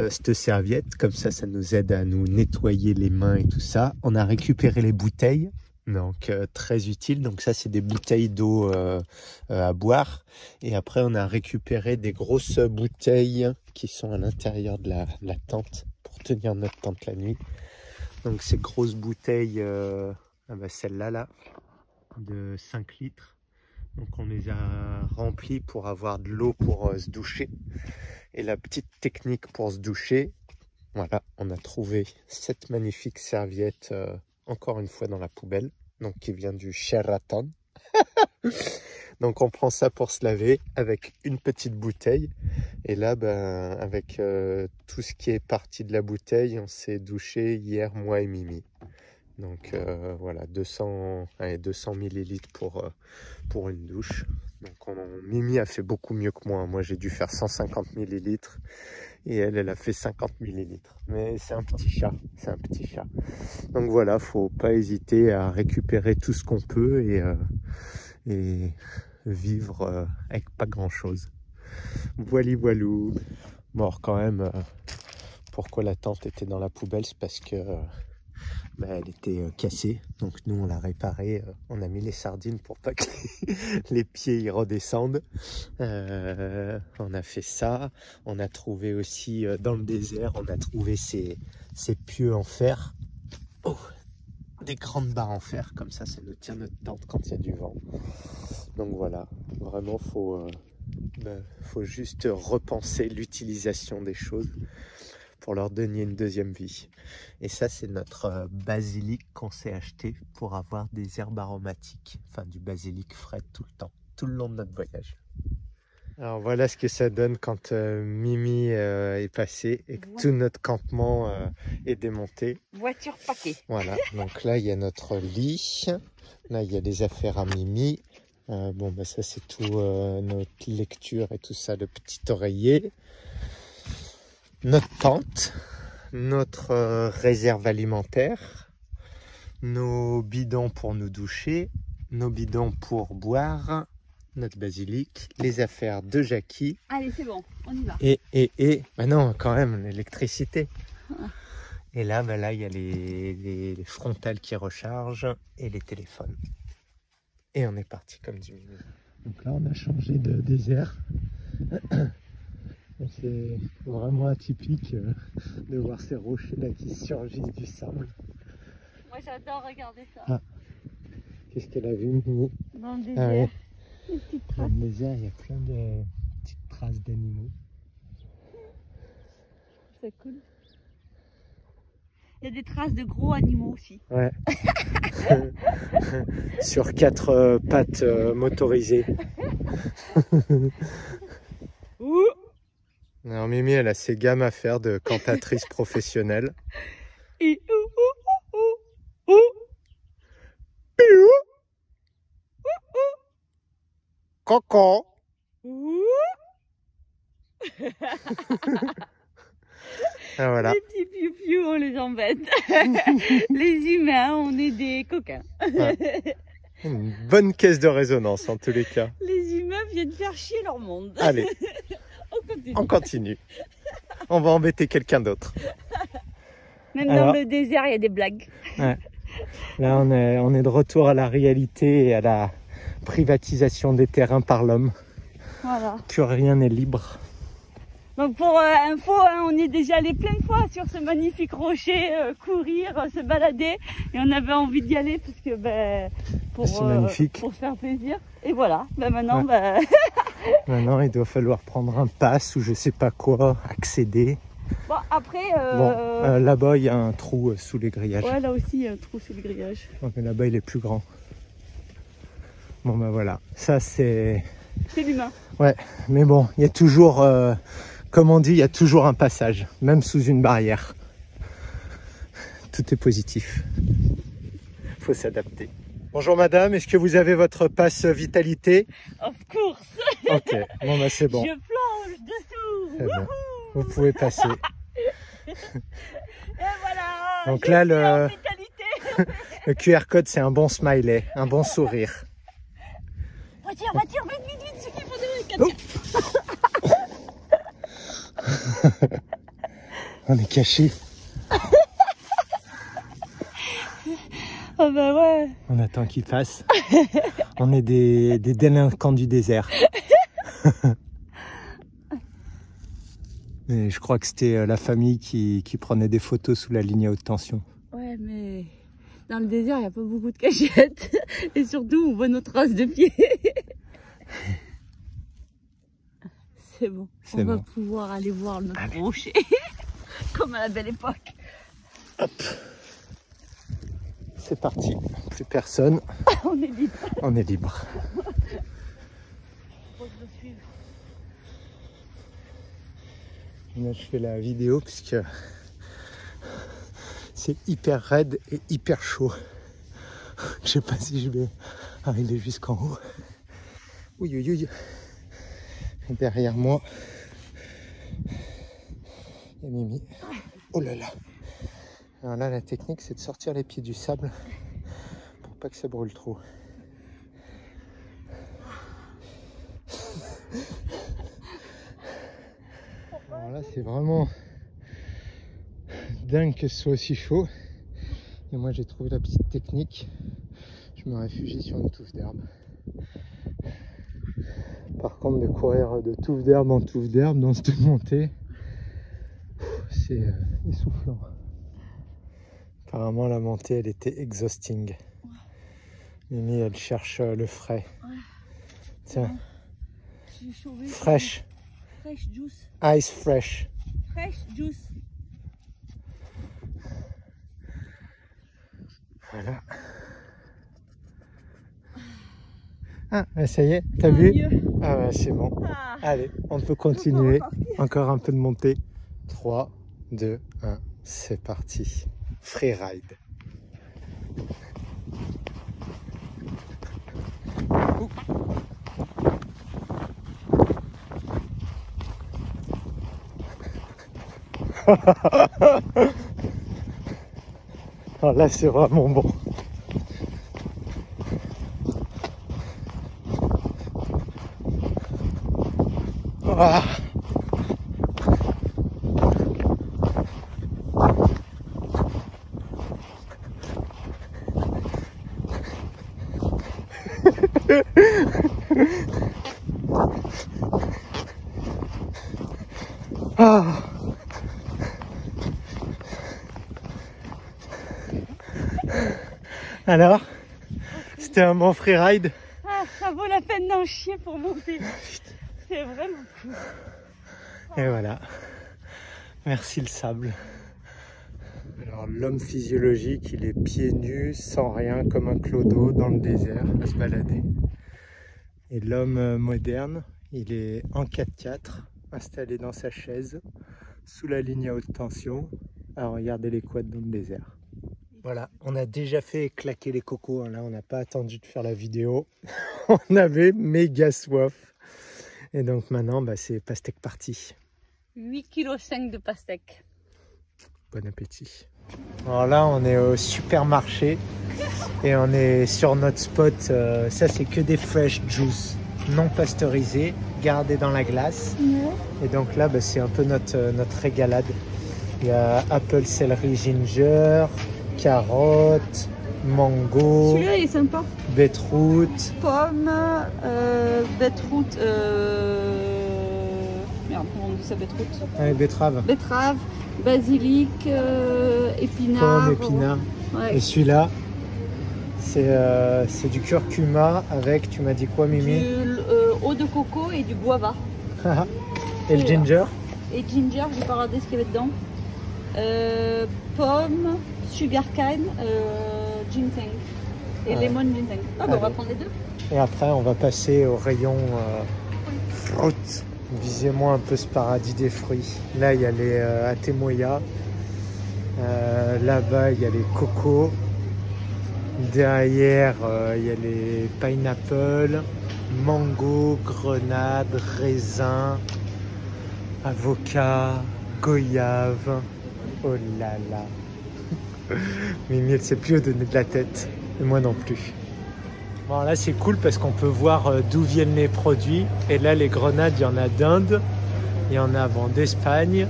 cette serviette. Comme ça, ça nous aide à nous nettoyer les mains et tout ça. On a récupéré les bouteilles. Donc, très utile. Donc, ça, c'est des bouteilles d'eau à boire. Et après, on a récupéré des grosses bouteilles qui sont à l'intérieur de la tente pour tenir notre tente la nuit. Donc, ces grosses bouteilles, celle-là, là, de 5 litres. Donc on les a remplis pour avoir de l'eau pour se doucher. Et la petite technique pour se doucher, voilà, on a trouvé cette magnifique serviette encore une fois dans la poubelle. donc qui vient du Sheraton. Donc on prend ça pour se laver avec une petite bouteille. Et là, ben, avec tout ce qui est parti de la bouteille, on s'est douché hier, moi et Mimi. Donc voilà, 200 millilitres pour une douche. Donc Mimi a fait beaucoup mieux que moi. Moi j'ai dû faire 150 millilitres et elle a fait 50 millilitres. Mais c'est un petit chat, c'est un petit chat. Donc voilà, faut pas hésiter à récupérer tout ce qu'on peut et vivre avec pas grand chose. Voili voilou. Bon, alors quand même, pourquoi la tente était dans la poubelle, c'est parce que elle était cassée. Donc nous on l'a réparée, on a mis les sardines pour pas que les pieds y redescendent. On a fait ça. On a trouvé aussi dans le désert, on a trouvé ces pieux en fer. Oh, des grandes barres en fer, comme ça nous tient notre tente quand il y a du vent. Donc voilà, vraiment faut juste repenser l'utilisation des choses pour leur donner une deuxième vie. Et ça, c'est notre basilic qu'on s'est acheté pour avoir des herbes aromatiques, enfin du basilic frais tout le temps, tout le long de notre voyage. Alors voilà ce que ça donne quand Mimi est passée et que tout notre campement est démonté. Voiture paquet. Voilà, donc là il y a notre lit, là il y a des affaires à Mimi. Bon, bah ça c'est tout notre lecture et tout ça, le petit oreiller. Notre tente, notre réserve alimentaire, nos bidons pour nous doucher, nos bidons pour boire, notre basilic, les affaires de Jackie. Allez, c'est bon, on y va. Et bah non, quand même, l'électricité. Et là, bah là, il y a les frontales qui rechargent et les téléphones. Et on est parti comme du milieu. Donc là, on a changé de désert. C'est vraiment atypique de voir ces rochers là qui surgissent du sable. Moi j'adore regarder ça. Ah. Qu'est-ce qu'elle a vu, Mimi? Dans le désert, Ah, oui. les petites Dans traces. le désert, il y a plein de petites traces d'animaux. C'est cool. Il y a des traces de gros animaux aussi. Ouais. Sur 4 pattes motorisées. Ouh. Alors Mimi, elle a ses gammes à faire de cantatrice professionnelle. Et ouh. Coco. Ah, voilà. Les petits piou-piou, on les embête. Les humains, on est des coquins. Ouais. Une bonne caisse de résonance en tous les cas. Les humains viennent faire chier leur monde. Allez, On continue. on continue. On va embêter quelqu'un d'autre. Même Alors, dans le désert, il y a des blagues. Ouais. Là, on est de retour à la réalité et à la privatisation des terrains par l'homme. Voilà. Que rien n'est libre. Donc pour info, hein, on est déjà allé plein de fois sur ce magnifique rocher, courir, se balader. Et on avait envie d'y aller parce que pour se faire plaisir. Et voilà, maintenant, ouais. Maintenant, il doit falloir prendre un pass ou je sais pas quoi, accéder. Bon, après... là-bas, il y a un trou sous les grillages. Ouais, là aussi, il y a un trou sous le grillage. Donc là-bas, il est plus grand. Bon, ben voilà. Ça, c'est... C'est l'humain. Ouais, mais bon, il y a toujours... comme on dit, il y a toujours un passage, même sous une barrière. Tout est positif. Il faut s'adapter. Bonjour madame, est-ce que vous avez votre passe vitalité? Of course. Ok, bon bah c'est bon. Je plonge dessous. C'est bon. Vous pouvez passer. Et voilà. Donc je là, suis en vitalité. le QR code, c'est un bon smiley, un bon sourire. Voiture, vite, ce qu'il faut de On est cachés. Oh bah ouais. On attend qu'il passe. On est des délinquants du désert. Et je crois que c'était la famille qui prenait des photos sous la ligne à haute tension. Ouais, mais dans le désert, il n'y a pas beaucoup de cachettes. Et surtout, on voit nos traces de pieds. C'est bon. On va pouvoir aller voir notre rocher. Comme à la belle époque. Hop. c'est parti. Plus personne. On est libre. On est libre. Là, je fais la vidéo puisque c'est hyper raide et hyper chaud. Je sais pas si je vais arriver jusqu'en haut. Oui, oui, oui. Et derrière moi, il y a Mimi. Oh là là. Alors là, la technique, c'est de sortir les pieds du sable pour pas que ça brûle trop. Alors là, c'est vraiment dingue que ce soit aussi chaud. Et moi, j'ai trouvé la petite technique. Je me réfugie sur une touffe d'herbe. Par contre, de courir de touffe d'herbe en touffe d'herbe dans cette montée, c'est essoufflant. Apparemment, la montée, elle était exhausting. Mimi, elle cherche le frais. Ouais. Tiens. Chauvé, Fresh. Fresh juice. Ice fresh. Fresh juice. Voilà. Ah, ça y est, t'as vu? Ah ouais, c'est bon. Ah. Allez, on peut continuer. Encore un peu de montée. 3, 2, 1, c'est parti. Free ride. Oh, là, c'est vraiment bon. Ah. Ah. Alors, c'était un bon freeride. Ah, ça vaut la peine d'en chier pour monter. C'est vraiment cool. Et voilà. Merci le sable. Alors l'homme physiologique, il est pieds nus, sans rien, comme un clodo dans le désert, à se balader. Et l'homme moderne, il est en 4x4, installé dans sa chaise, sous la ligne à haute tension, à regarder les quads dans le désert. Voilà, on a déjà fait claquer les cocos, hein. Là on n'a pas attendu de faire la vidéo. On avait méga soif. Et donc maintenant, bah, c'est pastèque parti. 8,5 kg de pastèque. Bon appétit. Alors là, on est au supermarché et on est sur notre spot. Ça, c'est que des fresh juice non pasteurisés, gardés dans la glace. Et donc là, bah, c'est un peu notre régalade. Il y a apple, céleri, ginger, carottes, mango. Celui-là, il est sympa. Beetroot. Pomme, beetroot. Merde, comment on dit ça, beetroot? Ouais, betterave. Betterave, basilic, épinard. Pomme, épinard. Ouais. Et celui-là, c'est du curcuma avec, tu m'as dit quoi, Mimi? Du eau de coco et du guava. Et le ginger? Et ginger, j'ai pas regardé ce qu'il y avait dedans. Pomme, sugar cane, ginseng. Et lemon ginseng. Ah bah on va prendre les deux. Et après, on va passer au rayon fruit. Visez-moi un peu ce paradis des fruits. Là, il y a les atemoya. Là-bas, il y a les cocos. Derrière, il y a les pineapple, mango, grenade, raisin, avocat, goyave. Oh là là. Mimi, elle ne sait plus où donner de la tête. Et moi non plus. Bon, là, c'est cool parce qu'on peut voir d'où viennent les produits. Et là, les grenades, il y en a d'Inde. Il y en a d'Espagne.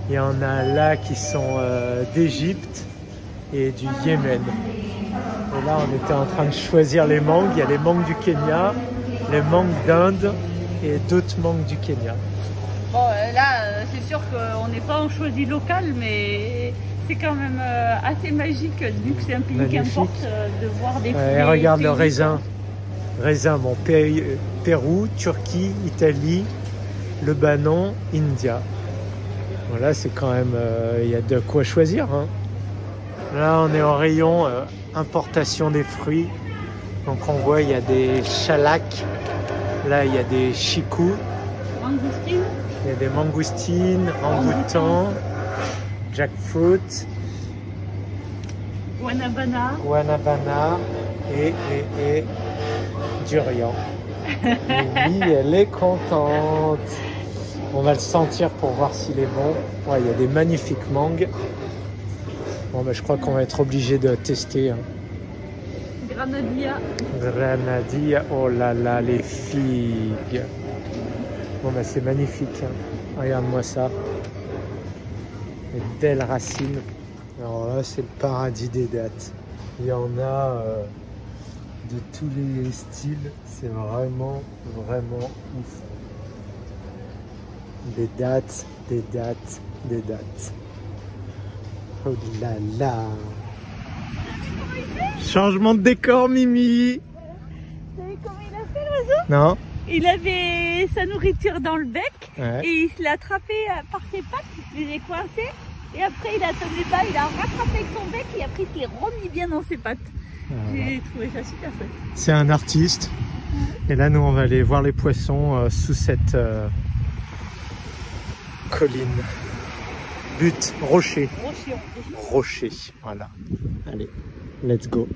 Il y en a là qui sont d'Égypte et du Yémen. Et là, on était en train de choisir les mangues. Il y a les mangues du Kenya, les mangues d'Inde et d'autres mangues du Kenya. Bon, là, c'est sûr qu'on n'est pas en choisi local, mais c'est quand même assez magique, vu que c'est un pays qui importe, de voir des fruits. Et regarde le raisin. Raisin, bon, Pérou, Turquie, Italie, Liban, India. Voilà, c'est quand même, il y a de quoi choisir, hein. Là, on est au rayon importation des fruits. Donc on voit, il y a des chalacs. Là, il y a des chicous. Mangoustine. Il y a des mangoustines, rambutan, jackfruit, guanabana et durian. Mimi, elle est contente. On va le sentir pour voir s'il est bon. Ouais, il y a des magnifiques mangues. Bon, bah, je crois qu'on va être obligé de tester. Hein. Granadilla, oh là là, les figues. Bon, bah, c'est magnifique. Hein. Regarde-moi ça. Les belles racines. Alors là, c'est le paradis des dattes. Il y en a de tous les styles. C'est vraiment, vraiment ouf. Des dattes, des dattes, des dattes. Oh là là. Changement de décor, Mimi. Vous savez comment il a fait l'oiseau? Non. Il avait sa nourriture dans le bec, Ouais. et il l'a attrapé par ses pattes, il les coincé, et après il a tombé pas, il a rattrapé avec son bec et après il s'est remis bien dans ses pattes. J'ai trouvé ça super chouette. C'est un artiste. Et là, nous, on va aller voir les poissons sous cette colline. But, rocher. Rocher, voilà. Allez, let's go.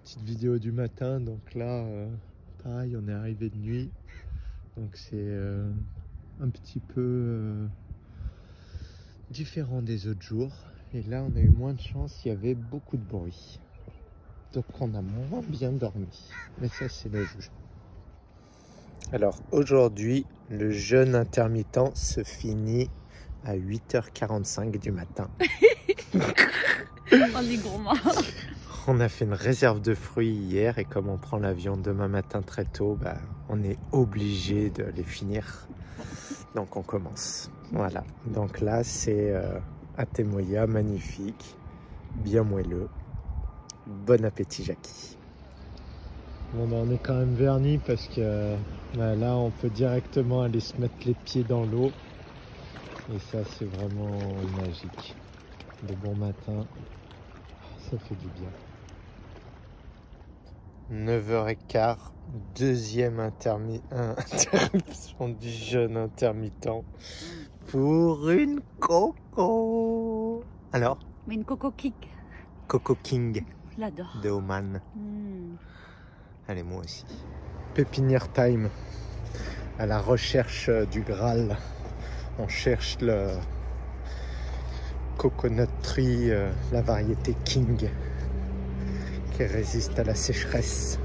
Petite vidéo du matin, donc là, pareil, on est arrivé de nuit. Donc c'est un petit peu différent des autres jours. Et là, on a eu moins de chance, il y avait beaucoup de bruit. Donc on a moins bien dormi. Mais ça, c'est le jeu. Alors aujourd'hui, le jeûne intermittent se finit à 8h45 du matin. On est gourmand. On a fait une réserve de fruits hier et comme on prend l'avion demain matin très tôt, bah, on est obligé de les finir. Donc on commence. Voilà. Donc là, c'est Atemoya, magnifique, bien moelleux. Bon appétit, Jackie. Bon, bah, on est quand même vernis parce que bah, là, on peut directement aller se mettre les pieds dans l'eau. Et ça, c'est vraiment magique. De bon matin, ça fait du bien. 9h15, deuxième interruption du jeûne intermittent pour une coco. Alors? Mais une coco kick. Coco King. Je l'adore. De Oman. Allez, moi aussi. Pépinière time. À la recherche du Graal. On cherche le coconut tree, la variété King, qui résiste à la sécheresse,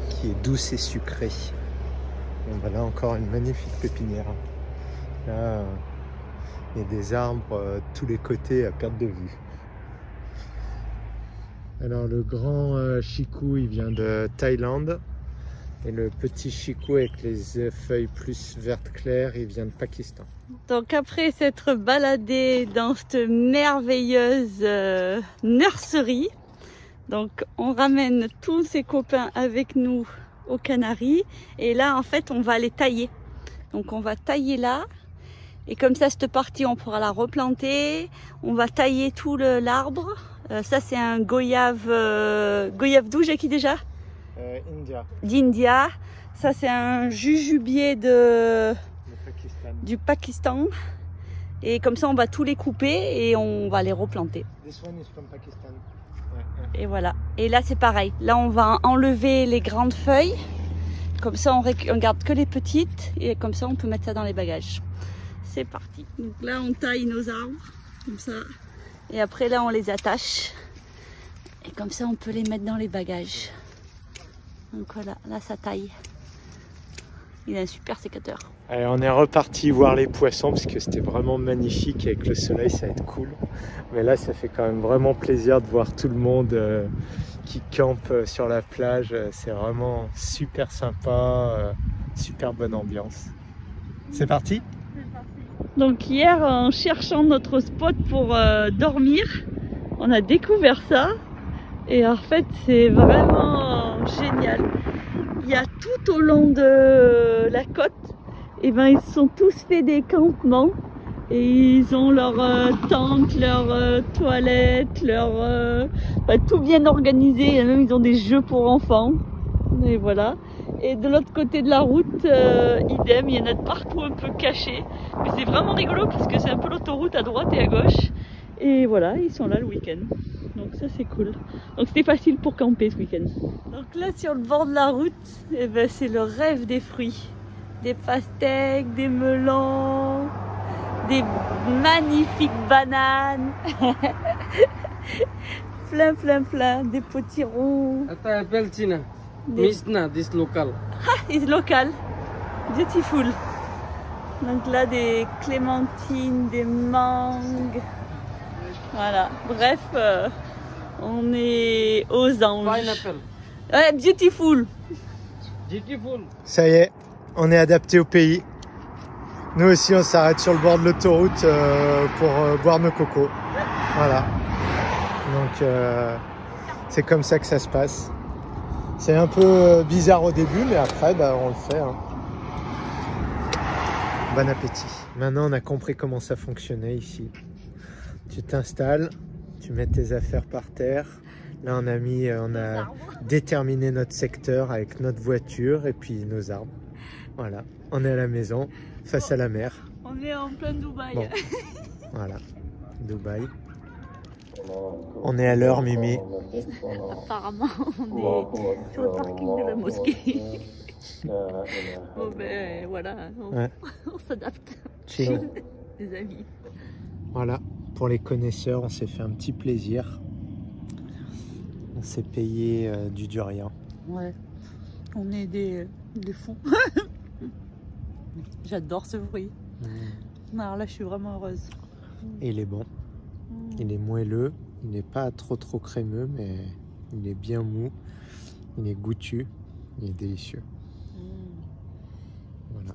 qui est douce et sucrée. Bon, voilà encore une magnifique pépinière. Là, il y a des arbres tous les côtés à perte de vue. Alors le grand chicou, il vient de Thaïlande. Et le petit chicou avec les feuilles plus vertes claires, il vient de Pakistan. Donc après s'être baladé dans cette merveilleuse nurserie, donc on ramène tous ses copains avec nous aux Canaries. Et là en fait on va les tailler. Donc on va tailler là. Et comme ça cette partie on pourra la replanter. On va tailler tout l'arbre. Ça c'est un goyave. Goyave d'où Jackie déjà? India. D'India. Ça c'est un jujubier du Pakistan. Et comme ça on va tous les couper et on va les replanter. This one is from Pakistan. Et voilà. Et là c'est pareil. Là on va enlever les grandes feuilles. Comme ça on garde que les petites. Et comme ça on peut mettre ça dans les bagages. C'est parti. Donc là on taille nos arbres. Comme ça. Et après là on les attache. Et comme ça on peut les mettre dans les bagages. Donc voilà, là ça taille. Il a un super sécateur. Allez, on est reparti voir les poissons parce que c'était vraiment magnifique. Avec le soleil, ça va être cool. Mais là, ça fait quand même vraiment plaisir de voir tout le monde qui campe sur la plage. C'est vraiment super sympa, super bonne ambiance. C'est parti? Donc hier, en cherchant notre spot pour dormir, on a découvert ça. Et en fait, c'est vraiment génial. Il y a tout au long de la côte, et ben ils se sont tous fait des campements Et ils ont leur tente, leur toilette, leur tout bien organisé. Et même ils ont des jeux pour enfants. Et voilà. Et de l'autre côté de la route, idem, il y en a de partout un peu cachés. Mais c'est vraiment rigolo parce que c'est un peu l'autoroute à droite et à gauche. Et voilà, ils sont là le week-end. Donc ça c'est cool. Donc c'était facile pour camper ce week-end. Donc là sur le bord de la route, eh ben, c'est le rêve des fruits. Des pastèques, des melons, des magnifiques bananes. plein, des potirons. Ata apple China. Misna, this local. It's local. Beautiful. Donc là des clémentines, des mangues. Voilà. Bref, on est aux anges. Pineapple. Ouais, beautiful. Beautiful. Ça y est, on est adapté au pays. Nous aussi, on s'arrête sur le bord de l'autoroute pour boire nos cocos. Voilà. Donc, c'est comme ça que ça se passe. C'est un peu bizarre au début, mais après, bah, on le fait. Hein. Bon appétit. Maintenant, on a compris comment ça fonctionnait ici. Tu t'installes, tu mets tes affaires par terre. Là, on a déterminé notre secteur avec notre voiture et puis nos arbres. Voilà, on est à la maison, face à la mer. On est en plein Dubaï. Bon. Voilà, Dubaï. On est à l'heure, Mimi. Apparemment, on est sur le parking de la mosquée. Bon ben voilà, on s'adapte. Chill. Des amis. Voilà, pour les connaisseurs, on s'est fait un petit plaisir. On s'est payé du durian. Ouais, on est des fous. J'adore ce bruit. Alors là, je suis vraiment heureuse. Et il est bon. Il est moelleux. Il n'est pas trop crémeux, mais il est bien mou. Il est goûtu. Il est délicieux. Voilà.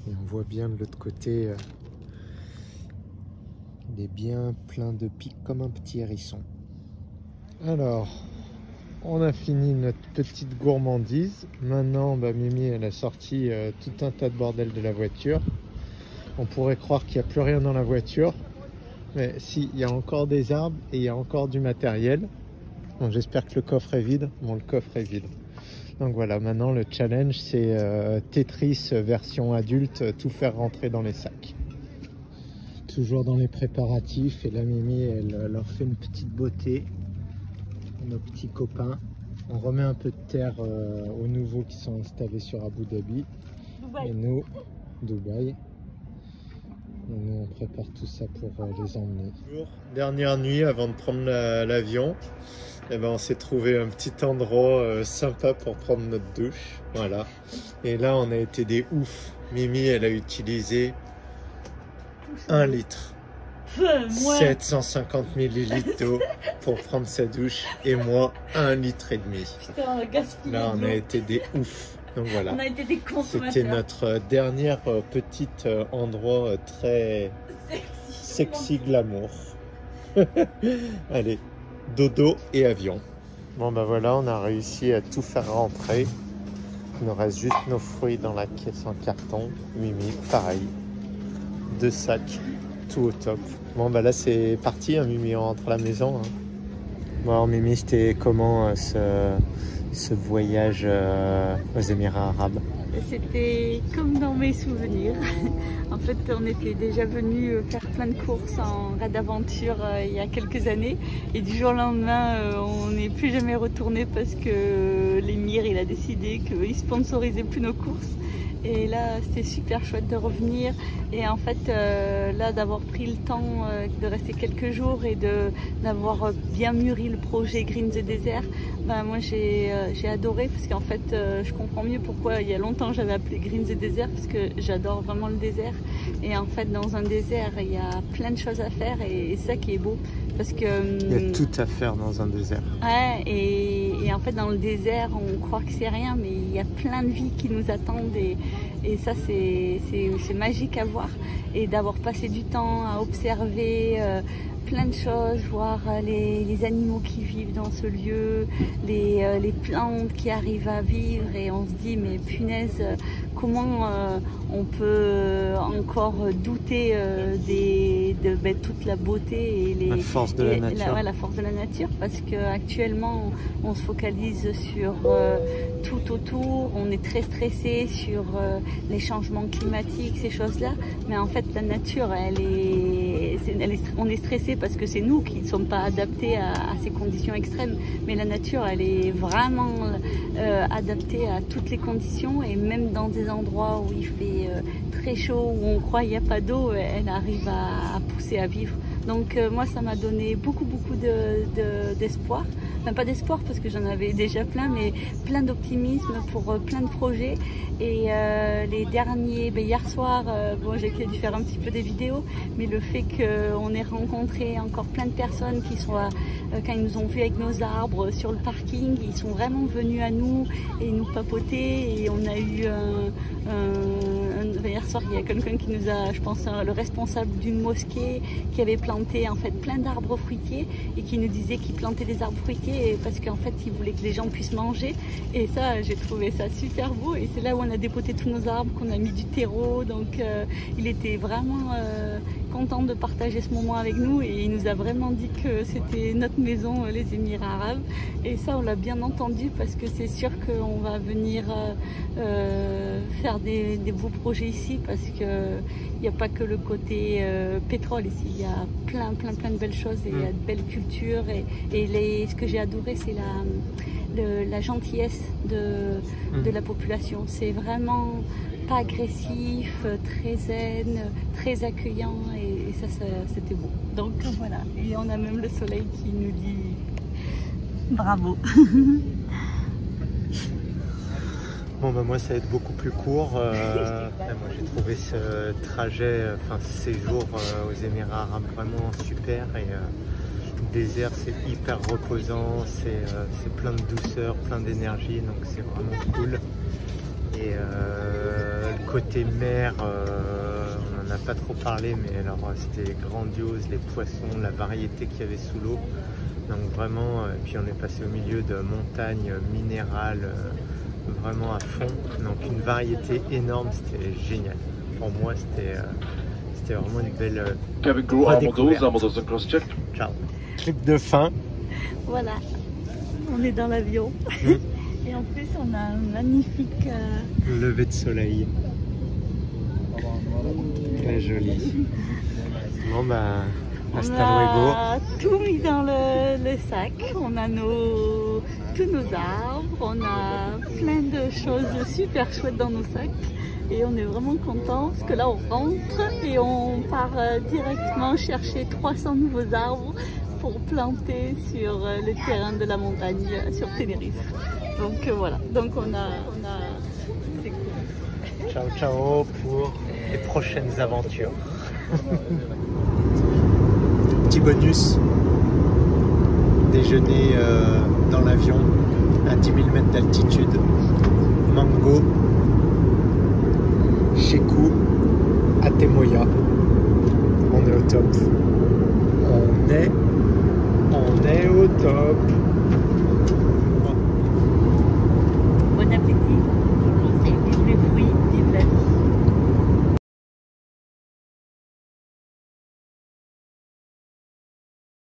Et on voit bien de l'autre côté, il est bien plein de pics comme un petit hérisson. Alors, on a fini notre petite gourmandise. Maintenant, bah, Mimi, elle a sorti tout un tas de bordel de la voiture. On pourrait croire qu'il n'y a plus rien dans la voiture. Mais si, il y a encore des arbres et il y a encore du matériel. Donc j'espère que le coffre est vide. Bon, le coffre est vide. Donc voilà, maintenant le challenge, c'est Tetris version adulte, tout faire rentrer dans les sacs. Toujours dans les préparatifs. Et là, Mimi, elle leur fait une petite beauté. Nos petits copains. On remet un peu de terre aux nouveaux qui sont installés sur Abu Dhabi. Dubaï. Et nous, Dubaï. Et nous, on prépare tout ça pour les emmener. Dernière nuit avant de prendre l'avion, eh ben, on s'est trouvé un petit endroit sympa pour prendre notre douche. Voilà. Et là, on a été des oufs. Mimi, elle a utilisé 1 litre. 750 millilitres d'eau pour prendre sa douche. Et moi, 1,5 litre. Putain, on a gaspillé. Là, on a été des oufs. Donc voilà. On a été des consommateurs. C'était notre dernier petit endroit très sexy glamour. Allez, dodo et avion. Bon bah voilà, on a réussi à tout faire rentrer. Il nous reste juste nos fruits dans la caisse en carton. Mimi, pareil. 2 sacs, tout au top. Bon bah là c'est parti, hein, Mimi, on rentre à la maison. Hein. Bon alors Mimi, c'était comment ce voyage aux Émirats Arabes? C'était comme dans mes souvenirs. En fait, on était déjà venu faire plein de courses en raid d'aventure il y a quelques années. Et du jour au lendemain, on n'est plus jamais retourné parce que l'émir il a décidé qu'il sponsorisait plus nos courses. Et là, c'était super chouette de revenir. Et en fait, là, d'avoir pris le temps de rester quelques jours et d'avoir bien mûri le projet Green the Desert, ben, moi, j'ai adoré parce qu'en fait, je comprends mieux pourquoi il y a longtemps j'avais appelé Green the Desert parce que j'adore vraiment le désert. Et en fait, dans un désert, il y a plein de choses à faire et c'est ça qui est beau. Parce que, il y a tout à faire dans un désert. Ouais, et en fait, dans le désert, on croit que c'est rien, mais il y a plein de vies qui nous attendent et ça, c'est magique à voir. Et d'avoir passé du temps à observer plein de choses, voir les animaux qui vivent dans ce lieu, les plantes qui arrivent à vivre, et on se dit mais punaise, comment on peut encore douter de toute la beauté et la force de la nature. La force de la nature, parce qu'actuellement on se focalise sur tout autour, on est très stressé sur les changements climatiques, ces choses-là, mais en fait la nature, on est stressé parce que c'est nous qui ne sommes pas adaptés à ces conditions extrêmes, mais la nature elle est vraiment adaptée à toutes les conditions, et même dans des endroits où il fait très chaud, où on croit qu'il n'y a pas d'eau, elle arrive à pousser à vivre. Donc moi ça m'a donné beaucoup d'espoir, enfin pas d'espoir parce que j'en avais déjà plein, mais plein d'optimisme pour plein de projets. Et les derniers, hier soir, bon, j'ai dû faire un petit peu des vidéos, mais le fait qu'on ait rencontré encore plein de personnes qui sont, quand ils nous ont vus avec nos arbres sur le parking, ils sont vraiment venus à nous et nous papoter, et on a eu hier soir, il y a quelqu'un qui nous a, je pense, le responsable d'une mosquée qui avait planté en fait plein d'arbres fruitiers, et qui nous disait qu'il plantait des arbres fruitiers parce qu'en fait il voulait que les gens puissent manger, et ça j'ai trouvé ça super beau, et c'est là où on a dépoté tous nos arbres, qu'on a mis du terreau, donc il était vraiment content de partager ce moment avec nous, et il nous a vraiment dit que c'était notre maison, les Émirats Arabes, et ça on l'a bien entendu, parce que c'est sûr qu'on va venir faire des beaux projets ici, parce que il n'y a pas que le côté pétrole ici, il y a plein de belles choses, et il y a de belles cultures, et ce que j'ai adoré c'est la gentillesse de la population. C'est vraiment pas agressif, très zen, très accueillant, et ça c'était beau. Donc voilà, et on a même le soleil qui nous dit bravo. Bon bah moi ça va être beaucoup plus court. Moi j'ai trouvé ce trajet, enfin ce séjour aux Émirats Arabes vraiment super, et le désert c'est hyper reposant, c'est plein de douceur, plein d'énergie, donc c'est vraiment cool. Et le côté mer, on n'en a pas trop parlé, mais alors c'était grandiose, les poissons, la variété qu'il y avait sous l'eau, donc vraiment, et puis on est passé au milieu de montagnes minérales, vraiment à fond, donc une variété énorme, c'était génial. Pour moi c'était vraiment une belle redécouverte. Ciao. Truc de fin. Voilà, on est dans l'avion. Et en plus on a un magnifique lever de soleil. Très joli. Bon bah hasta luego. On a tout mis dans le sac, on a tous nos arbres, on a plein de choses super chouettes dans nos sacs, et on est vraiment contents parce que là on rentre et on part directement chercher 300 nouveaux arbres pour planter sur le terrain de la montagne sur Tenerife. Donc voilà, donc on a c'est cool. Ciao ciao pour les prochaines aventures. Petit bonus, déjeuner dans l'avion à 10 000 mètres d'altitude, mango, Shekou, Atemoya. On est au top. On est au top.